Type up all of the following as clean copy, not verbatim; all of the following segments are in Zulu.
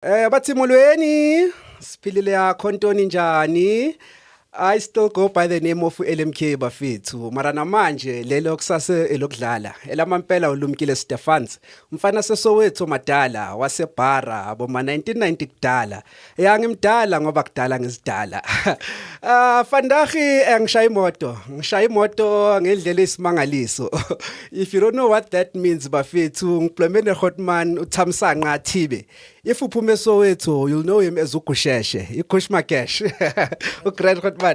Bathi molweni, siphilile yakho ntoni njani? I still go by the name of LMK bafethu. Mara namanje lelo kusase elokudlala. Elamampela uLumkile Stephans. Mfana sesowethu madala wasebhara aboma 1990 kudala. Ngimdala ngoba kudala ngizidala. Fandahi ngishaya imoto ngendlela esimangaliso. If you don't know what that means bafethu, ngiplemene Hotman uThamsanqa Tibe. If uphume Soweto, you'll know him as Gusheshe. Ikushmakesh. Great Hotman.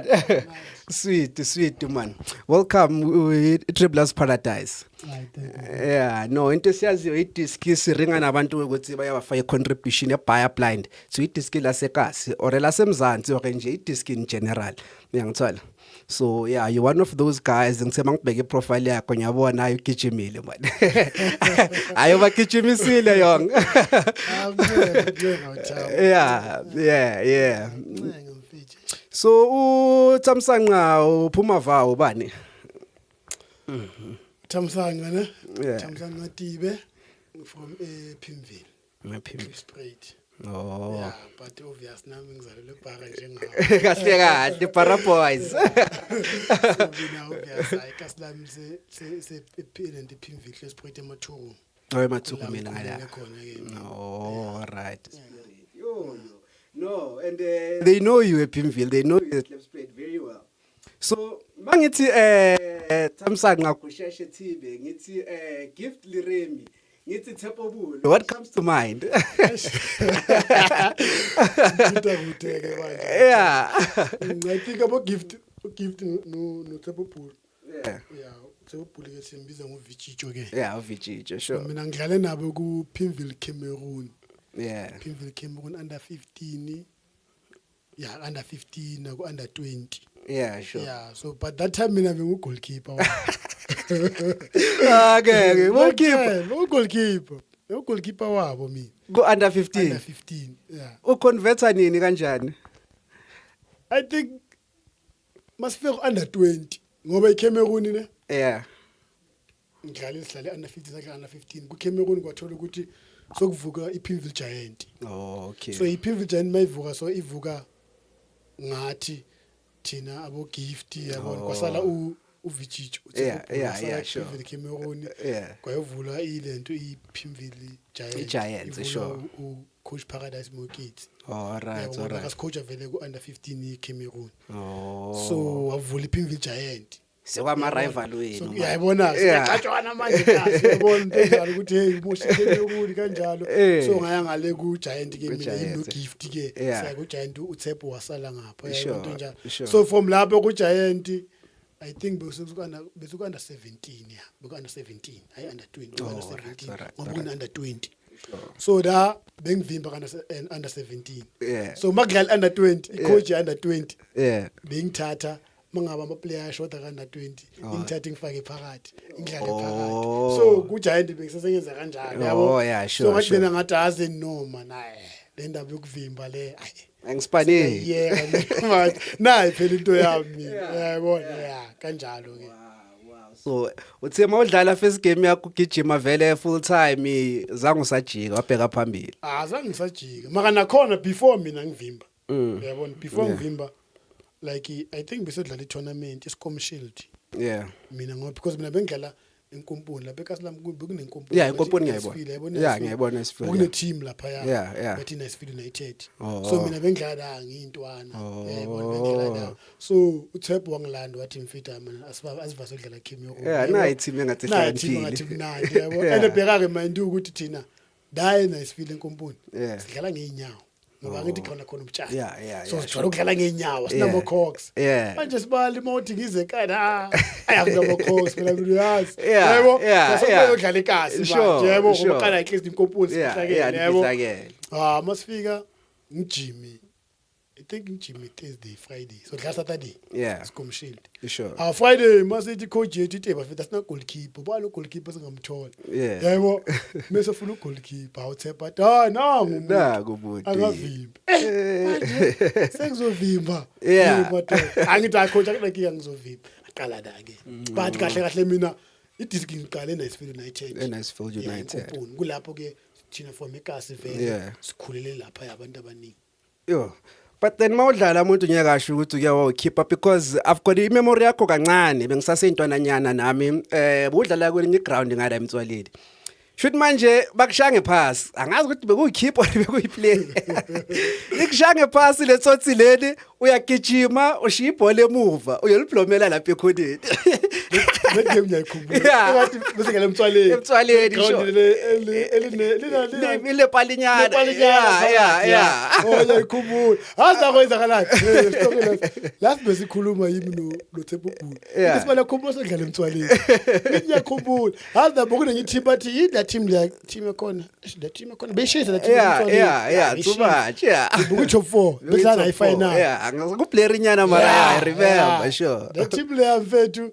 Sweet man. Welcome Tribulous Paradise. Yeah, no, into siyaziyo idiskisi ringa nabantu ukuthi bayabafaka contribution ebuyer blind. So idiski lasekasi or lasemzansi or nje idiski in general. Ngiyangithola. So yeah, you're one of those guys ngithe mangibheke iprofile yakho ngiyabona ayugijimile man. Ayo bagijimisile yong. Yeah. So Thamsanqa uphuma va ubani? Thamsanqa ne? Yeah. Thamsanqa Tibe from Pimville. Pimville. Oh. Yeah, but obvious nami ngizalelwe eBhara njengawe. Kahle Para boys. So mina obvious ayikasilami se Pimville lesprite eMathungu. EMathungu mina ngala. Oh, all right. No, and they know you at Pimville. They know you at Lepspate very well. So, mangithi Thamsanqa Gusheshe Tibe, ngithi gift Leremi, ngithi Tshepo Bulu. What comes to mind? Yeah. I think about gift no Tshepo Bulu. Yeah. Tshepo Bulu ke simbiza ngoVichicho ke. Yeah, Vichicho, sure. Mina ngidlale nabo ku Pimville Cameroon. Yeah. Pimville Cameroon under 15. Yeah, under 15 naku under 20. Yeah, sure. Yeah, so but that time mina bengu goalkeeper. Okay, goalkeeper. Goalkeeper wabo mina. Go under 15. Under 15. Yeah. Uconverta nini kanjani? I think must feel under 20. Ngoba iCameroon ne? Yeah. Ngidlale sihlale under 15 under 15. Ku Cameroon kwathola ukuthi sokuvuka iPimville Giant. Oh, okay. So iPimville Giant mayivuka so ivuka ngathi thina abo gift yabona kwasala uVichicho yeah, sure. Pimville Cameroon Yeah. kwayovula ilento iPimville Giant. Giants, sure. Coach Paradise Mokit. All right. As coach avele ku under 15 Cameroon. Oh. So wavula iPimville Giant. Sekwama rival wenu. So uyayibona sicatshwana manje kahle uyabona njalo ukuthi hey umoshikele ukuni kanjalo. So ngaya ngale ku Giant ke mina ino gift ke saya ku Giant uTshepo wasala ngapha uyayibona njalo. So from lapho ku Giant I think besuka under 17 yeah. Beku under 17 hayi under 20 under 17 ngoba under 20. So da bengivimba under 17. Yeah. So makudlala under 20 icoach under 20. Yeah. Bengithatha mangaba ama player shota ka under 20 ngithatha ngifake phakathi ngidlale phakathi so ku Giant bengisesenza kanjalo yabo oh yeah sure so ngagcina ngathi aze noma naye le ndaba yokuvimba le angisipani yeah nayi phela into yami yayibona yeah kanjalo ke so uthe mawudlala first game yakho ugijima vele full time zange usajika wabheka phambili zange ngisajika maka nakhona before mina ngivimba yabona before ngivimba like I think besedlala i-tournament iScom Shield. Yeah. Mina ngoba because mina bengidlala enkomponi lapha eKasilam kunenkomponi. Yeah, enkomponi ngiyayibona. Yeah, ngiyayibona isifile. Kune team lapha ya. Yeah. Bethi Nicefield United. So mina bengidlala ngiyintwana. Yayibona bengidlala. So uTshepo wangilanda wathi mfita mina asivase ukudlala Cameroon. Yeah, nayi team engathi hlakaniphile. Nayi team engathi mnandi yabo. Endebheka ke manje ukuthi thina dayi Nicefield enkomponi. Sidlala ngeenyawo. Ngoba ngithi khona ubutshani so sijwayele ukudlala ngeenyawo sinama Cox manje sibali mawuthi ngize kana ayakudaba Cox phela uyazi yebo sasiyodlala ikasi manje yebo ngokuqala at least inkomponi sihlakele yebo masifika ngijimi I think ngijimi Thursday Friday so dlala Saturday Scom Shield sure Friday masithi coach yethu Tibe fethu asina goalkeeper balo goalkeeper singamthola yebo mase ufuna ugoalkeeper uTshepo nangu umuntu angavimba manje sengizovimba angithi coach akunakiya ngizovimba aqala la ke but kahle mina idisk ngiqale eNicefield United United kulapho ke thina from ekasi vele sikhulele lapha yabantu abaningi yo but then mawudlala umuntu ngeke asho ukuthi uyawa keep up because I've got imemory yakho kancane bengisasentwananyana nami budlala kwelinye ground ngala eMtswaleni should manje bakushange pass angazi ukuthi bekuyikhipha or bekuyiplay ikushange pass letsothi leli uyagijima ushiya ibhola emuva uyoliplomela lapha ekhoneni le game ngiyayikhumbula ngathi bese ngale Emtswaleni ile palinyana oh ngiyayikhumbula haza kwenzakalayo last besikhuluma yimi no Tshepo Bulu isibala khumbulo sedlala Emtswaleni ngiyakhumbula haza bokunenye team bathi that team ekhona beshisa that team yeah too much buku top 4 bedlala ifinal ngakuplayer inyana mara I remember sure the team le mfethu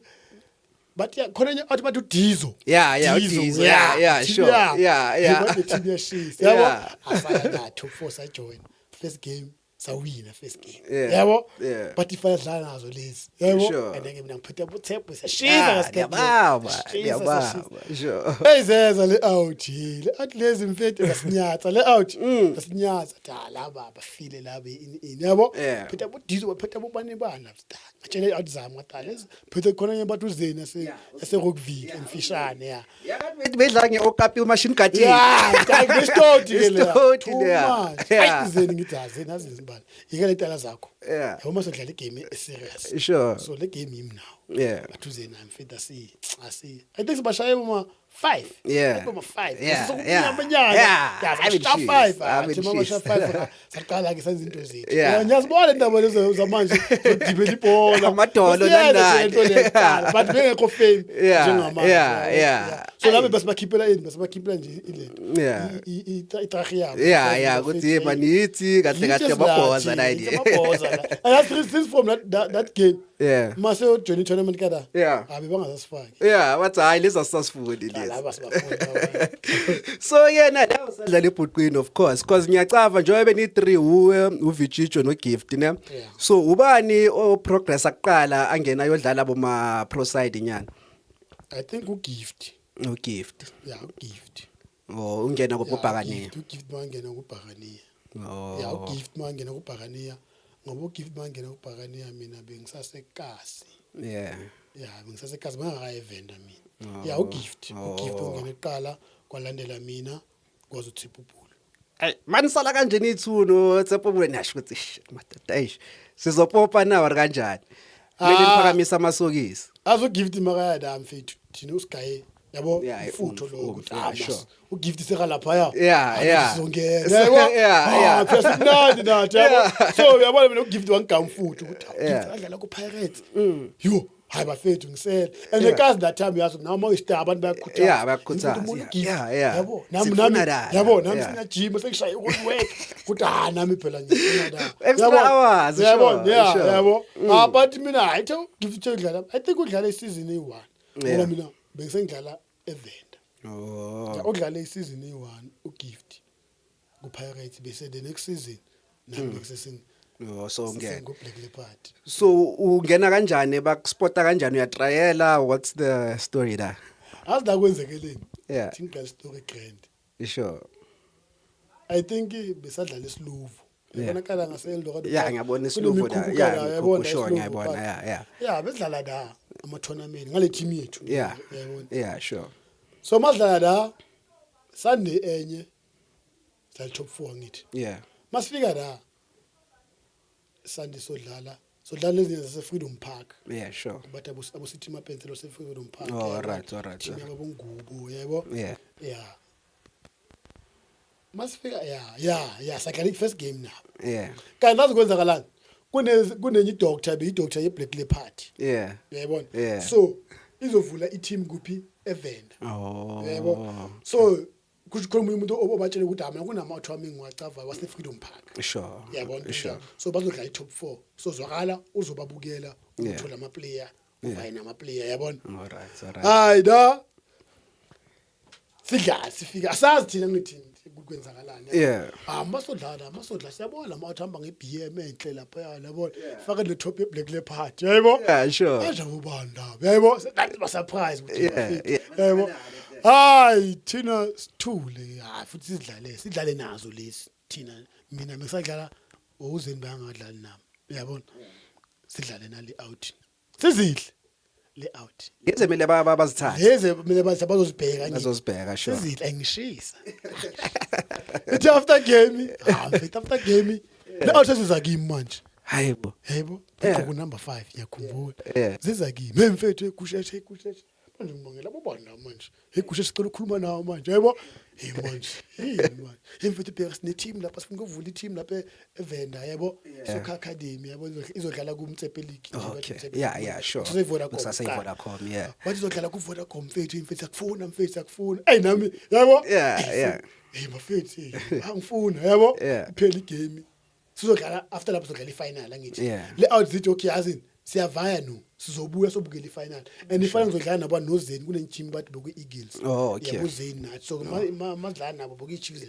but khona athi bathu Dizo Dizo sure but the team yashisa yabo afaya na top 4 sa join first game sawina first game yabo but if adlala nazo lezi yabo and then mina ngiphethe uTshepo siyashisa ngasikhathi yababa sure ezeza le out le at lezi mfethu ngasinyatsa le out ngasinyatsa dala baba file laba in yabo phethe uDizo phethe ubani bana atshele out zami ngadala phethe khona ngebathu zeni ase Rockville emfishane bedla ngeOkapi machine gun ngestoti le zeni ngidlaze nazi yikele tala zakho yoma sodlala igame serious sure so le game yimi now bathuze nami mfethu asi I think sibashaye uma 5 uma 5 sokunyambanyana sha 5 mama sha 5 saqala ke senza into zethu ngiyazibona indaba lezo zamanje zodibela ibhola amadolo nandani but bengekho fame njengama so labe basibakhiphela nje ilento itrahi yabo ukuthi manithi kahle mabhoza la idea and that's from that game mase Johnny tournament kada abe bangazasifaki wathi hayi leza sasifuni lezi so yena la usadlala ebhuqini of course because ngiyacava njengoba beni 3 uVichicho no Gift ne so ubani o progress akuqala angena yodlala boma pro side inyana I think uGift uGift uGift ungena kubhakaniya uGift mangena kubhakaniya uGift mangena kubhakaniya ngoba uGift mangena kubhakaniya mina bengisasekasi bengisasekasi bangakayevenda mina uGift ungena eqala kwalandela mina kwazi uTshepo Bulu mani sala kanjeni ithuno Tshepo Bulu nasho ukuthi madadayish sizopopa nawo kanjani mele niphakamisa amasokisi azoGift makayada mfethu thina usigaye yabo ifutho lo ukuthi uGift seka lapha sizongena yabo phesikunandi nathi yabo so yabona mina uGift wangigamfutho ukuthi uGift adlala ku Pirates yo hayi bafethu ngisele and because that time yazi now mawista abantu bayakhuthaza yabo nami sina gym sekishaya ukwork ukuthi nami phela ngifuna la extra hours yabo but mina ayithe uGift udlala I think udlala isizini eyi1 ngoba mina bengisengidlala evenda udlala isizini eyi1 uGift ku Pirates bese the next season nami ngisesing so ungena go Black Leopards so ungena kanjani bakuspota kanjani uyatriala what's the story la asida kwenzekeleni think story grand sure I think besadlala isiluvu yabonakala ngaseldo ngiyabona isiluvu la sure ngiyabona besidlala da ama tournament ngale team yethu yabona sure so madlala da Sunday enye sa top 4 ngithi masifika da Sunday sodlala lezi zase Freedom Park sure but abo City Mapenselo se Freedom Park all right team yabongubo yebo masifika sakali first game now kanti nazi kwenzakalani kunenye doctor ye Black Leopard yayibona so izovula i-team kuphi evenda yebo so kukhona umuntu obatshela ukuthi mina kunama-2 ami ngiwacava wase Freedom Park sure yabona so bazodlala i-top 4 so zwakala uzobabukela uthola ama-player uvayina ama-player yabona hayi da sifika asazi thina ngithini kwenzakalani masodlala siyabona mawuthamba nge-BM enhle lapha yabona faka le top ye-Black Leopard yebo sure aja ubanda yebo that was surprise ukuthi yebo hayi thina sithule hayi futhi sidlale nazo lesi thina mina ngisadlala uzeni bangadlali nami uyabona sidlale nali out sizidle le out Yize mele bazithathe. leze mina bazozibheka nje Bazozibheka sure. sizidle engishisa ethi after game after game le out siza kimi manje Hayibo. yebo ku number 5 ngiyakhumbula ziza kimi mfethu Gusheshe manje ngibongela bobona manje Gusheshe sicela ukukhuluma nawo manje yebo manje mfethu bheka sine team lapha sifuna ukuvula i team lapha eVenda yebo soccer academy yabo izodlala ku Tshepo League Yeah sure kusase Vodacom bathi izodlala ku Vodacom mfethu akufuna nami yabo mfethu angifuna yabo iphela igame sizodlala after lapho sizodlala ifinal angithi le out zithi okay yazini siyavaya no sizobuya sobukela ifinal and ifinal ngizodlala nabo noZeni kunenteam bathi boku Eagles yabo Zeni nathi so madlala nabo boku iChiefs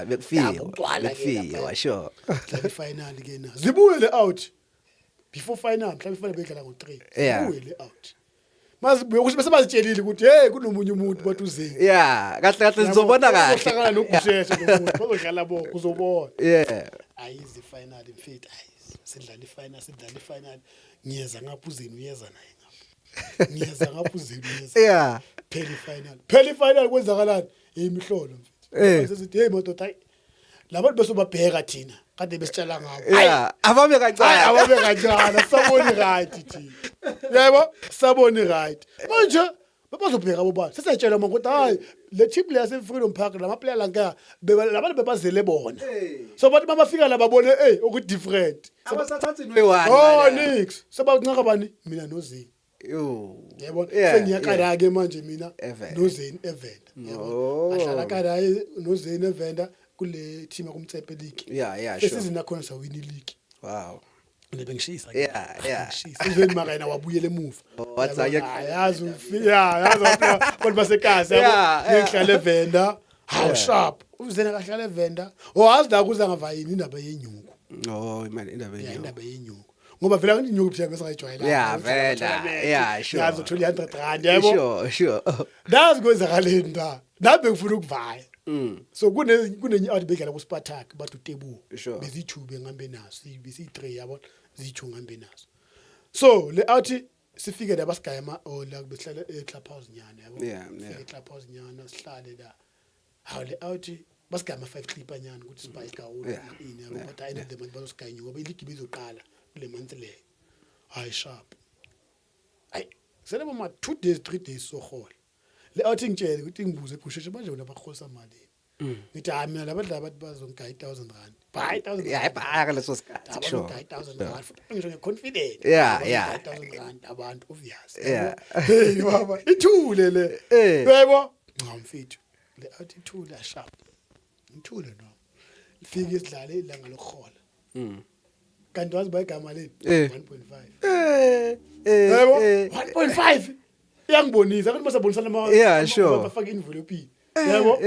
bekufika sure la ifinal ke na zibuye le out before final mhlawumbe ifinal bedlala ngo3 zibuye le out mazibuye ukuthi bese bazitshelile ukuthi hey kunomunye umuntu bathi uZeni kahle sizobona kahle uhlangana noGusheshe nomuntu bazodlala bo kuzobona ayizi final mfethu sidlala ifinal ngiyeza ngapha uZeni uyeza naye ngapha ngiyeza ngapha uZeni uyeza phela ifinal kwenzakalani imihlolo mfethu sithi hey madoda labantu bese babheka thina kade besitshala ngabo ababe kancane saboni right thina yebo saboni right manje bazobheka bobani sesiyatshela manje ukuthi hayi le team le yase Freedom Park lama player la labantu bebazele bona so bathi mabafika la babone oku different abasathathi noyi1 nix sebanqaka bani mina noZeni yebo sengiyakala ke manje mina noZeni eVenda yebo ahlala kala noZeni eVenda kule team yakumTshepo League sure sesizina khona sawini league wow nebengishisa ngishisa uzeni makayena wabuyela emuva wathi yazi abantu basekhaya yabo ngihlala eVenda how sharp uzeni akahlala eVenda wazi la kuza ngavayini indaba yenyuku imali indaba yenyuku ngoba vela ngithi inyuku phela bese ngayijwayela vela sure yazi uthola 100 rand yebo sure dazi kwenzakaleni nda nabe ngifuna ukuvaya so kunenye out bedlala ku Spartak bathi uTebu bezithube ngambe naso besi3 yabo zithu ngambe naso so le out sifike la basigayama la behlala eClubhouse nyana yabo sifike eClubhouse nyana sihlale la how le out basigayama 5 clipper nyana ukuthi sibayika ini yabo but I need them bazosigayanya ngoba iligi bizoqala kule month le high sharp selebo ma 2 days 3 days so hola le out ngitshela ukuthi ngibuze Gusheshe manje wena bakholisa imali ngithi mina labadla abantu bazongaya 1000 rand buy 1000 bhaka leso sikhathi sure 1000 rand futhi ngisho ngeconfident 1000 rand abantu obvious hey baba ithule le yebo ngamfithu le out ithule sharp ithule no lifike sidlale ilanga lokhola kanti wazi bayigama leni 1.5 yebo 1.5 iyangibonisa kanti basabonisana ama sure bafaka envelope yebo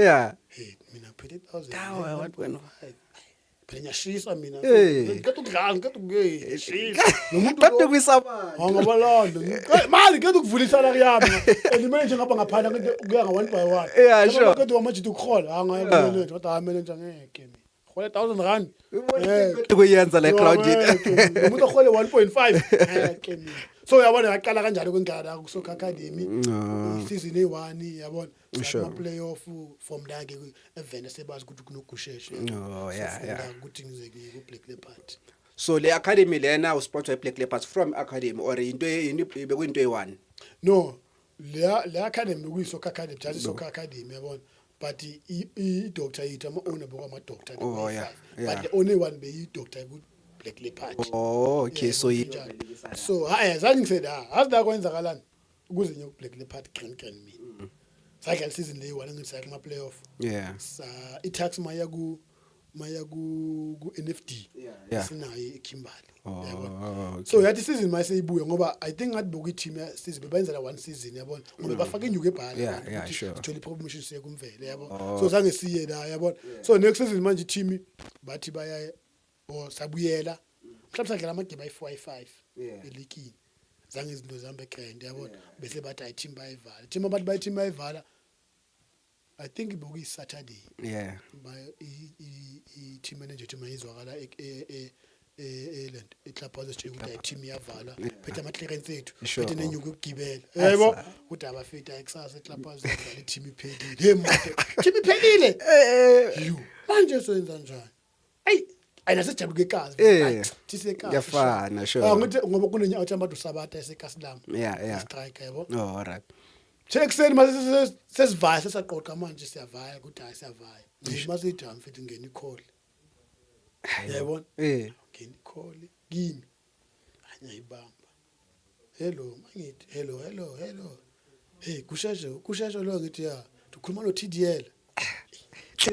mina phethe 1000 1.5 phela nyashisa mina ngikade ukudlala ngikade ukuyeshisa nomuntu kade kwisabani angabalanda mali ngikade ukuvulisa la kuyami elimele nje ngapha ngaphana kuya nga 1 by 1 sure ngikade wamajidi ukukhola angayibona nje kodwa amele nje ngeke mina khola 1000 rand kuyenza le crowd umuntu okhole 1.5 ngeke mina so uyabona yaqala kanjalo kwengala ku Soccer Academy season e1 yabona ama playoff from la ke eVenda sebazi ukuthi kunoGusheshe ukuthi ngize ku Black Leopards so le academy lena usport by Black Leopards from academy or into bekuyinto e1 no le academy kuyiSoccer Academy just Soccer Academy yabona but I doctor yethu ama owner bokama doctor but the only one be I doctor ku Black Leopards okay so haya zange ngiseda azida kwenzakalani ukuze nyo Black Leopard green mina sakhe season le wona ngisaya kuma playoff sa itax maya ku NFD sinayo eKimberley yabona so yathi season mase ibuye ngoba I think ngathi boku team season bebayenzela one season yabona ngoba bafaka inyuku ebhala sure promotion siye kumvele yabona so zange siye la yabona so next season manje team bathi baya sabuyela mhlawumbe sadlala amagame ayi4-5 elikini zange izinto zambe grand yabona bese bathi team bayivala team abantu bayi team bayivala I think ibuku Saturday. Yeah. By team manager to mayizwakala club position ukuthi team yavala phethe ama clearance ethu phethe nenyuku ukugibela yebo ukuthi abafita ekusasa club position team iphelile hey manje team iphelile you manje soyenza njani hey ayinasejabuluke ekazi thise ekazi yafana sure ngithi ngoba kunenya athi abantu sabata esekasilamu yeah strike yebo all right Checkseni mase sesivaya sesaqoqa manje siyavaya ukuthi hayi siyavaya masithi amfithi ngene icall yayibona ngene icall kimi anyayibamba hello mangithi hello hey kusheshe lo ngithi ya ukhuluma no TDL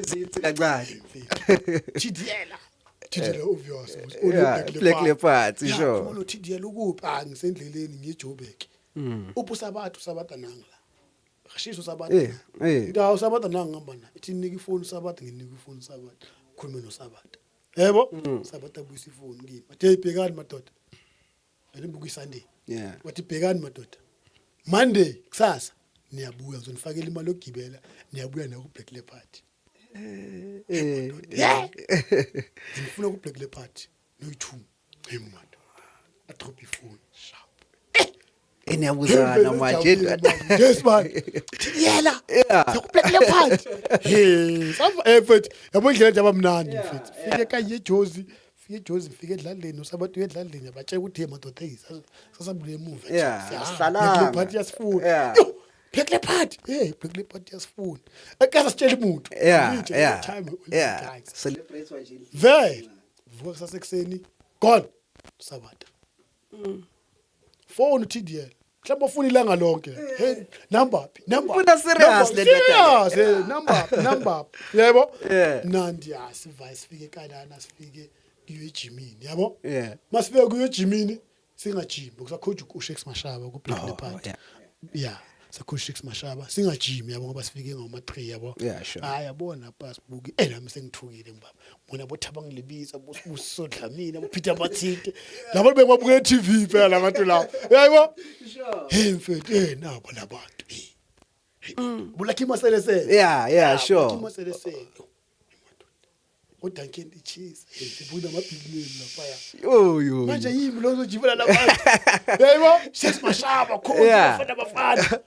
izithi kancane TDL obvious Black Leopards sure ukhuluma no TDL ukuphi ngisendleleni ngiyeJoburg ubusabathu sabata nangla Gusheshe Sabata. Ndawo Sabata nangihamba na. Ithi nika ifoni Sabata nginika ifoni Sabata. Khuluma no Sabata. Yebo? Sabata buyisa ifoni kimi. Bathe ibhekani madoda. Elimbuku Sunday. Yeah. Wathi ibhekani madoda. Monday kusasa niyabuya ngizonifakela imali yokugibela niyabuya na ku Black Leopard. Ngifuna ku Black Leopard no-2. Hey manje. A drop ifoni. eniyabuzana manje yes man yela Black Leopard hey mfethu yabo indlela nje abamnandi mfethu fike kanye Jozi fike edlaleni usabantu edlaleni abatshela ukuthi hey madoda hey sasabule emuva sihlala Black Leopard yasifuna Black Leopard hey Black Leopard yasifuna akaza sitshela umuntu celebrate wanje vele vuka sasekuseni gone Sabata phone TDL mhlawumbe ufuna ilanga lonke hey number ufuna serious le number yebo nandi asiva sifike kalana sifike kuye gymini yabo masifike kuye gymini singajimi kusakhoja uShex Mashaba ku Black Leopard sakhosha Mashaba singajimi yabo ngoba sifike ngoma 3 yabo yabona passbook nami sengithukile ngibaba bona bothaba ngilibiza busiso Dlamini aboPeter Mathinte labo bebabuka TV phela labantu lapho yabo hey mfethu nabo labantu bulaki maselese sure maselese uDuncan iCheese sibuna amabhilineli lapha yo manje yimi lo zojibela labantu yebo Shex Mashaba khona bafana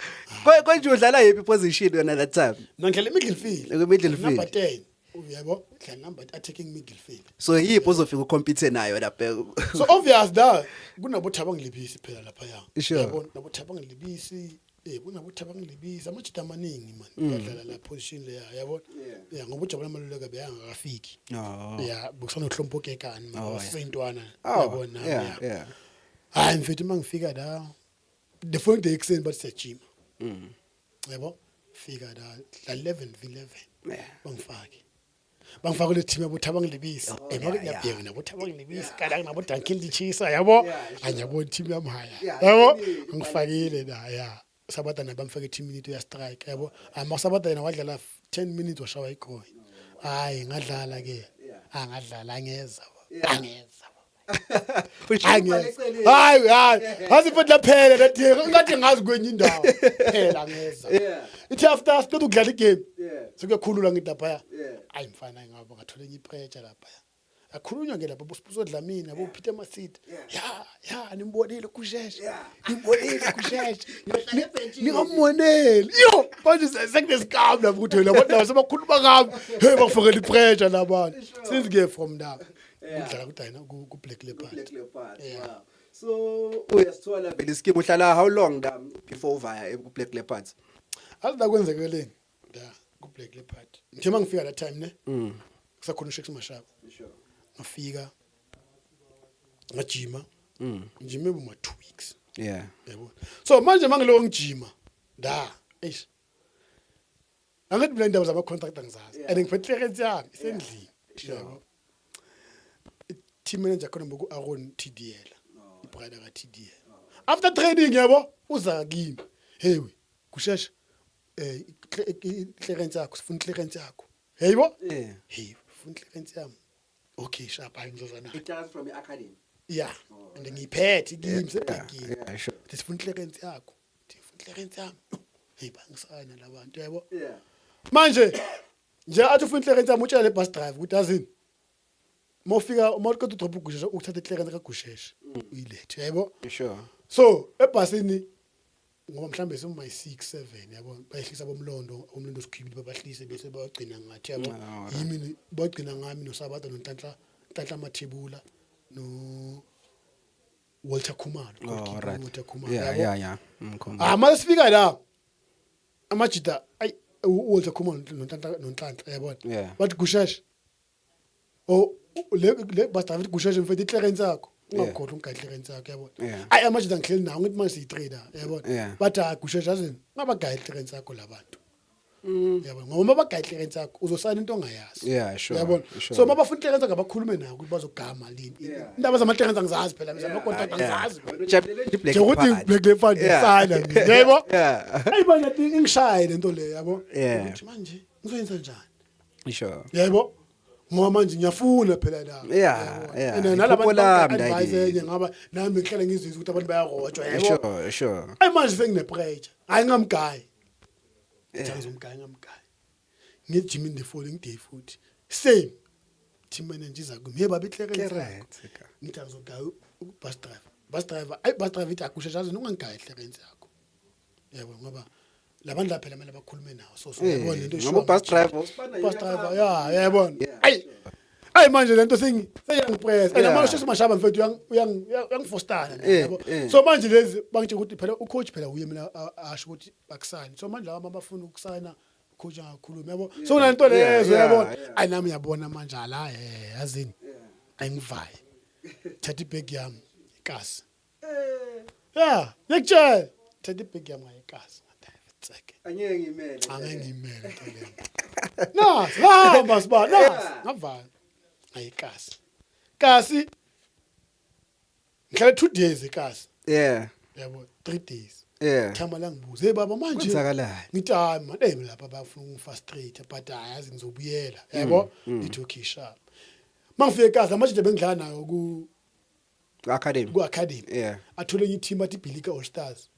konje udlala yipi position yona that time nangela midfield number 10 uyabo la number attacking midfield so yipi uzofika ucompete nayo lapha so obvious da kunabothaba ngilibisi phela lapha yabo nabothaba ngilibisi kunabothaba ngilibisi amajita amaningi man badlala la position le yabo ngoba ujabula maluleka beyangakafiki bukusana uhlompokekani wasentwana yabona hayi mfethu mangifika la the following day exen but sejima yabo fika la 11 bangifaka le team yabothaba ngilibisi ngoba ngiyabheka nabothaba ngilibisi kala nabo Duncan iCheese yabo anyabo team yamhaya yabo ngifakile la Sabata nabamfaka i-10 minutes ya strike yabo Sabata yena wadlala 10 minutes washawa igoli hayi ngadlala ke ngadlala angeza hayi asifuthi laphela lathi ngathi ngazi kwenye indawo phela angeza ithi after siqeda ukudlala igame sekuyakhulula ngithi lapha hayi mfana ngaba ngathola enye ipressure lapha akhulunywa ke lapha busibuso Dlamini abo Peter Mathinte nimbonile Gusheshe ningammoneli yo manje sekunesikhamu lapha ukuthi wena kodwa sebakhuluma kabi hey bafakela ipressure labantu since ke from now udlala kudayina ku Black Leopard wow so uyasithola vele iskimo uhlala how long before uvaya ku Black Leopards azida kwenzekeleni ku Black Leopard nje mangifika that time ne kusakhona uShex Mashaba sure ngafika ngajima ngijime buma 2 weeks yabo so manje mangilo ngijima angathi mina indaba zama contract angizazi and ngiphethe clearance yami isendlini yabo team manager khona ngoku Aaron TDL ibrother ka TDL after training yabo uza kimi hey Gusheshe clearance yakho sifuna clearance yakho yebo hey funa clearance yami okay sharp ayingizozana it comes from the academy and ngiyiphethe kimi sebhekini sifuna clearance yakho sifuna clearance yami hey bangisana labantu yebo manje nje athi ufuna clearance amutshela le bus driver ukuthi azini mofika mawuqeda udrop uGusheshe ukuthatha clearance kaGusheshe uyilethe yabo sure so ebhasini ngoba mhlambe suma 6 7 yabo bayihlisa bomlondo sikhibile babahlise bese bayagcina ngathi yabo yimi bagcina ngami noSabatha noNhlanhla Mathebula no Walter Khumalo Walter Khumalo yeah masifika la amajita ay Walter Khumalo noNhlanhla yabona bathi Gusheshe le basta Gusheshe mfethu clearance yakho ungakhohlwa ungayihlekenza yakho yabona ay amajita ngihleli nawo ngithi manje siyitrader yabona bathi Gusheshe azini ngabagayihlekenza yakho labantu yabona ngoba mabagayihlekenza yakho uzosana into ongayazi sure yabona so mabafuna ihlekenza ngabakhulume nawo ukuthi bazogama lini indaba zamahlekenza ngizazi phela mina amakontract ngizazi nje ukuthi Black Leopards sana yebo ay manje ingishaya lento le yabo ukuthi manje ngizoyenza njani sure yebo ngoba manje ngiyafuna phela la nalabantu advise ngaba nami ngihlala ngizizwe ukuthi abantu bayarojwa yebo sure ay manje sengine pressure hayi ngamgayi ngizomgayi ngamgayi ngijim in the following day futhi same team manager iza kimi yeba behleke ngithi ngizogaya bus driver ithi Gusheshe azini ungangayi ihlekenze yakho yebo ngoba labantu lapha mina bakhulume nawo so yabona lento ngoba bus driver yabona ay manje lento seyangipress and manje sesimashaba mfethu uyangifostana yabo so manje lezi bangithe ukuthi phela ucoach phela uye mina asho ukuthi bakusayina so manje laba abafuna ukusayina coach akakhuluma yabo so kunanto lezo yabona ay nami yabona manje la yazini ayingivaye thatha ibag yami ikasi ngikutshela thatha ibag yami ngayikasi angeke ngimele ngavala ayikasi kasi ngihlala 2 days ikasi yabo 3 days thama la ngibuze hey baba manje ngithi hayi madame lapha bafuna ungifrustrate but ayazi ngizobuyela yabo ngithi okay sharp mangifika ikasi amajita bengidlala nayo ku academy athole i-team athi Pimville All Stars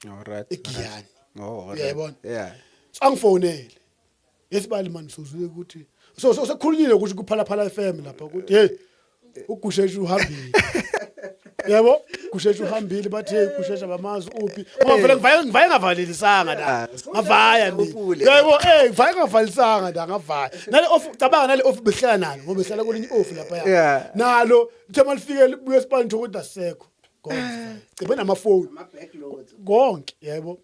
eGiyani yabona angifonele yesibali manje sozule ukuthi so sekukhulunyile ukuthi kuphalaphala FM lapha ukuthi hey uGusheshe uhambile yabo Gusheshe uhambile bathi hey Gusheshe bamazi uphi ngoba vele ngivaye ngavalelisanga la ngavaya yabo ngivaye ngavalelisanga la ngavaya nale off cabanga nale off behlala nalo ngoba behlala kulinye off lapha nalo thema lifike libuye esipani ukuthi asekho Cebe namafoni konke yebo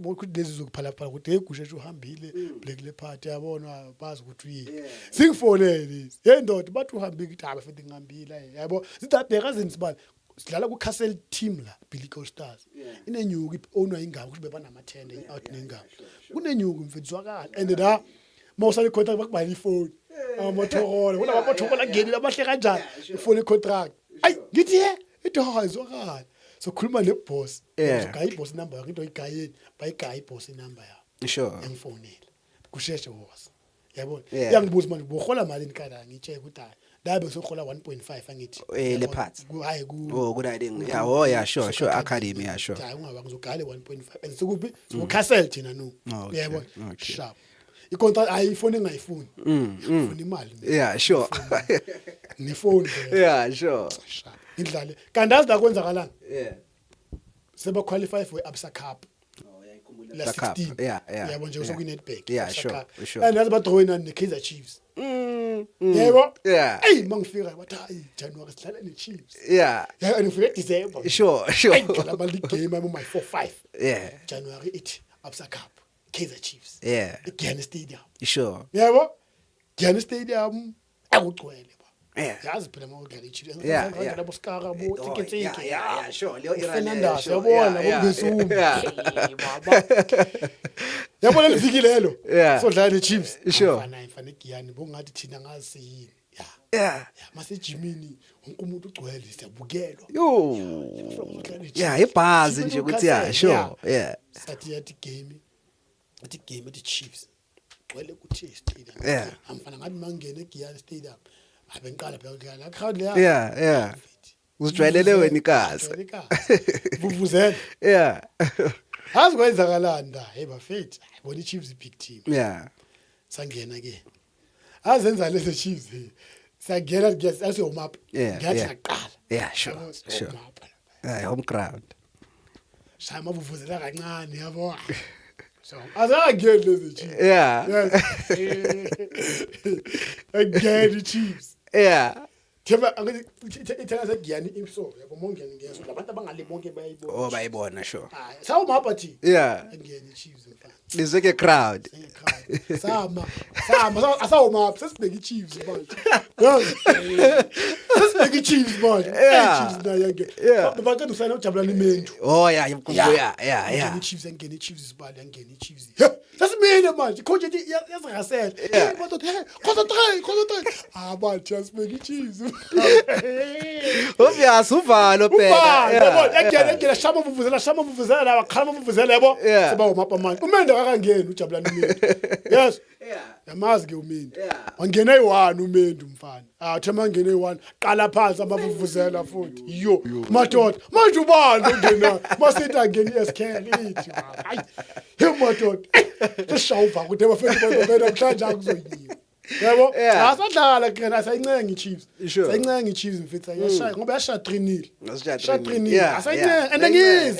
ukuthi lezi zokuphalaphala ukuthi hey Gusheshe uhambile Black Leopards yabona bazi ukuthi uyi singifonele hey ndoda bathi uhambile ukuthi abafethi ngihambile yabo sithathe kazinisibali sidlala ku Castle team la Pimville All Stars inenyuku owner ingaba ukuthi beba namathenda out nengaba kunenyuku mfethu zwakala and la mawusale contract bakubhala ifoni amathokolo kuna amathokolo ngeni abahle kanjani ifoni contract ay ngithi izwakala so khuluma neboss gaya iboss number yakho into igayeni bayigaya iboss number yakho sure engifonela Gusheshe was yabona yangibuza manje bohola malini kana ngitsheke ukuthi hayi labe sohola 1.5 angithi Leopards hayi good idea sure academy sure hayi ungaba ngizogale 1.5 and sikuphi Castle thina no yabona sharp icontract ayifoni ngayifuni ngifuna imali sure nefoni sure idlale kanti la kwenzakalana seba qualify for Absa Cup la 16 yabo nje usoku Nedbank sure and nazi badrawina neKaizer Chiefs yebo hey mangifika bathi hayi January sidlala neChiefs and ngifika December sure ngaba league game I'm my 4-5 January 8 Absa Cup Kaizer Chiefs eGiyani Stadium sure yebo Giyani Stadium akugcwele yazi phela mawudlala iChiefs ngaba boskara bo ticket sure Leo Fernandez yabona ngokusumi baba yabona lifiki lelo so dlala neChiefs mfana eGiyani bongathi thina ngazi yini mase Jimini wonke umuntu ugcwele siyabukelwa ibhazi nje ukuthi sure sathi yathi game at Chiefs gcwele kuthi stadium amfana ngathi mangene eGiyani Stadium abenqala phela la crowd le uzijwayelele wena ikazi vuvuzela azi kwenzakalanda hey bafethu bona iChiefs big team sangena ke azenza lezi Chiefs sagena ngiyasi home up ngathi ngaqala yeah sure home ground shaya mavuvuzela kancane yabo so azangena lezi Chiefs again Chiefs Thema ithela segiyani imso yabo mongeni ngeso labantu abangale bonke bayibona bayibona sure sawu mabathi angena Chiefs mfana lizeke crowd sama asawu map sesibheka Chiefs manje sesibheka Chiefs manje Chiefs na yake baqeda usayina ujabulani mendu yeah Chiefs angena Chiefs isibali angena Chiefs sesimile manje coach yazirasela concentrate bathi asibheka Chiefs obvious uvalo phela yabo shama vuvuzela la bakhala vuvuzela yabo seba umapa manje umende akangena ujabulani umendi yes yamazi ke umendi wangena eyi1 umendi mfana thema ngene eyi1 qala phansi amavuvuzela futhi yo madoda manje ubani ongena masithi angena iSKL ithi hayi madoda sishawuva ukuthi abafethu bazobena mhlanje akuzoyiwa yabo asadlala kena sayincenga iChiefs sayincenga iChiefs mfethu ayashaya ngoba yashaya 3-0 asayincenga andangizi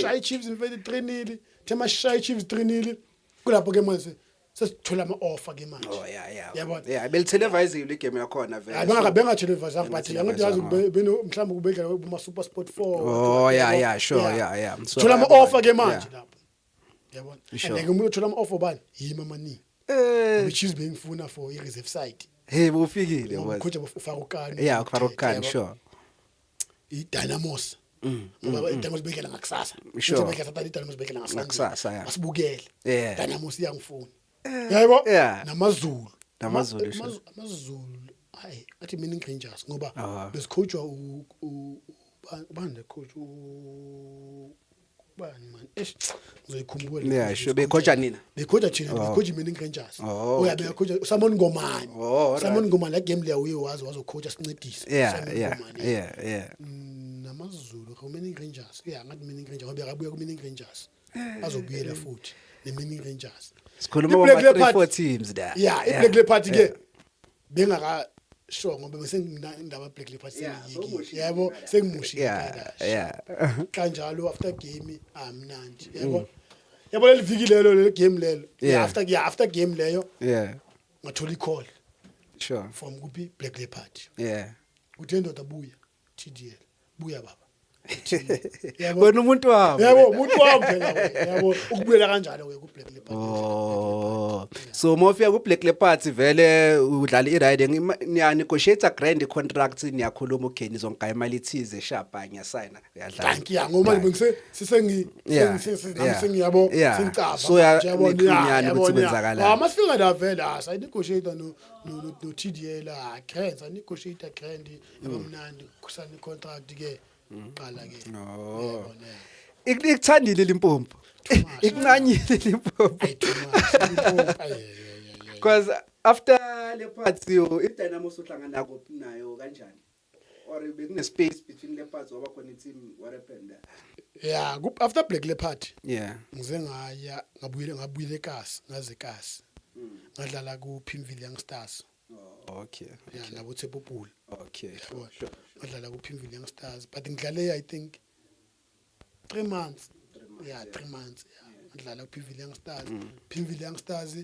shaya iChiefs mfethu 3-0 thema shaya iChiefs 3-0 kulapho ke manje sesithola ama-offer ke manje yabona belitelevisile igame yakhona vele bengatelevisile but angithi yazi mhlawumbe kubedla kuma Super Sport 4 sure thola ama-offer ke manje lapho yabona and umuntu uthola ama-offer bani yimi amaningi which is being funa for i-reserve side bufikile coach uFarukani uFarukani sure i-Dynamos ngoba i-Dynamos bekela ngakusasa bekela satani i-Dynamos bekela ngakusasa masibukele Dynamos iyangifuna yebo namazulu hayi athi mina Rangers ngoba besicoachwa ubani coach bani man ngizokhumbula sure becoacha nina becoacha thina becoach mina Rangers uyabe coach Samon Ngomane Samon Ngomane la game leyo uyawazi wazocoacha sincedisa namazulu mina Rangers ngathi mina Rangers ngoba akabuya ku mina Rangers azobuyela futhi nemini Rangers sikhuluma ngama 3-4 teams da i-Black Leopards ke bengaka sure ngoba bese indaba Black Leopards yabo sengimushile kanjalo after game amnandi yabo leliviki lelo le game lelo after game leyo ngathola i-call sure from kuphi Black Leopard uthi ndoda buya TDL buya baba wena umuntu wami umuntu wami phela yabo ukubuyela kanjalo ke ku Black Leopard so mofika ku Black Leopards vele udlala i-ride niya negotiate grand contracts niyakhuluma ukeni zonke imali ithize shapa ngiyasayina uyadlala thank you ngoba ngibengise sengiyabo sengicaba so yabo niyakunyana ukuthi kwenzakala masifika la vela sayinegotiate no TDL grand negotiate grand yabamnandi kusani contract ke qala ke ikuthandile Limpopo ikunqanyile Limpopo because after Leopards i-Dynamos uhlangana kuphi nayo kanjani or bekune space between Leopards waba khona team what happened after Black Leopard ngize ngaya ngabuyele eKasi ngaze eKasi ngadlala ku Pimville Stars nabo Tshepo Bulu ngadlala ku Pimville Stars but ngidlale I think 3 months 3 months ngadlala ku Pimville Stars Pimville Stars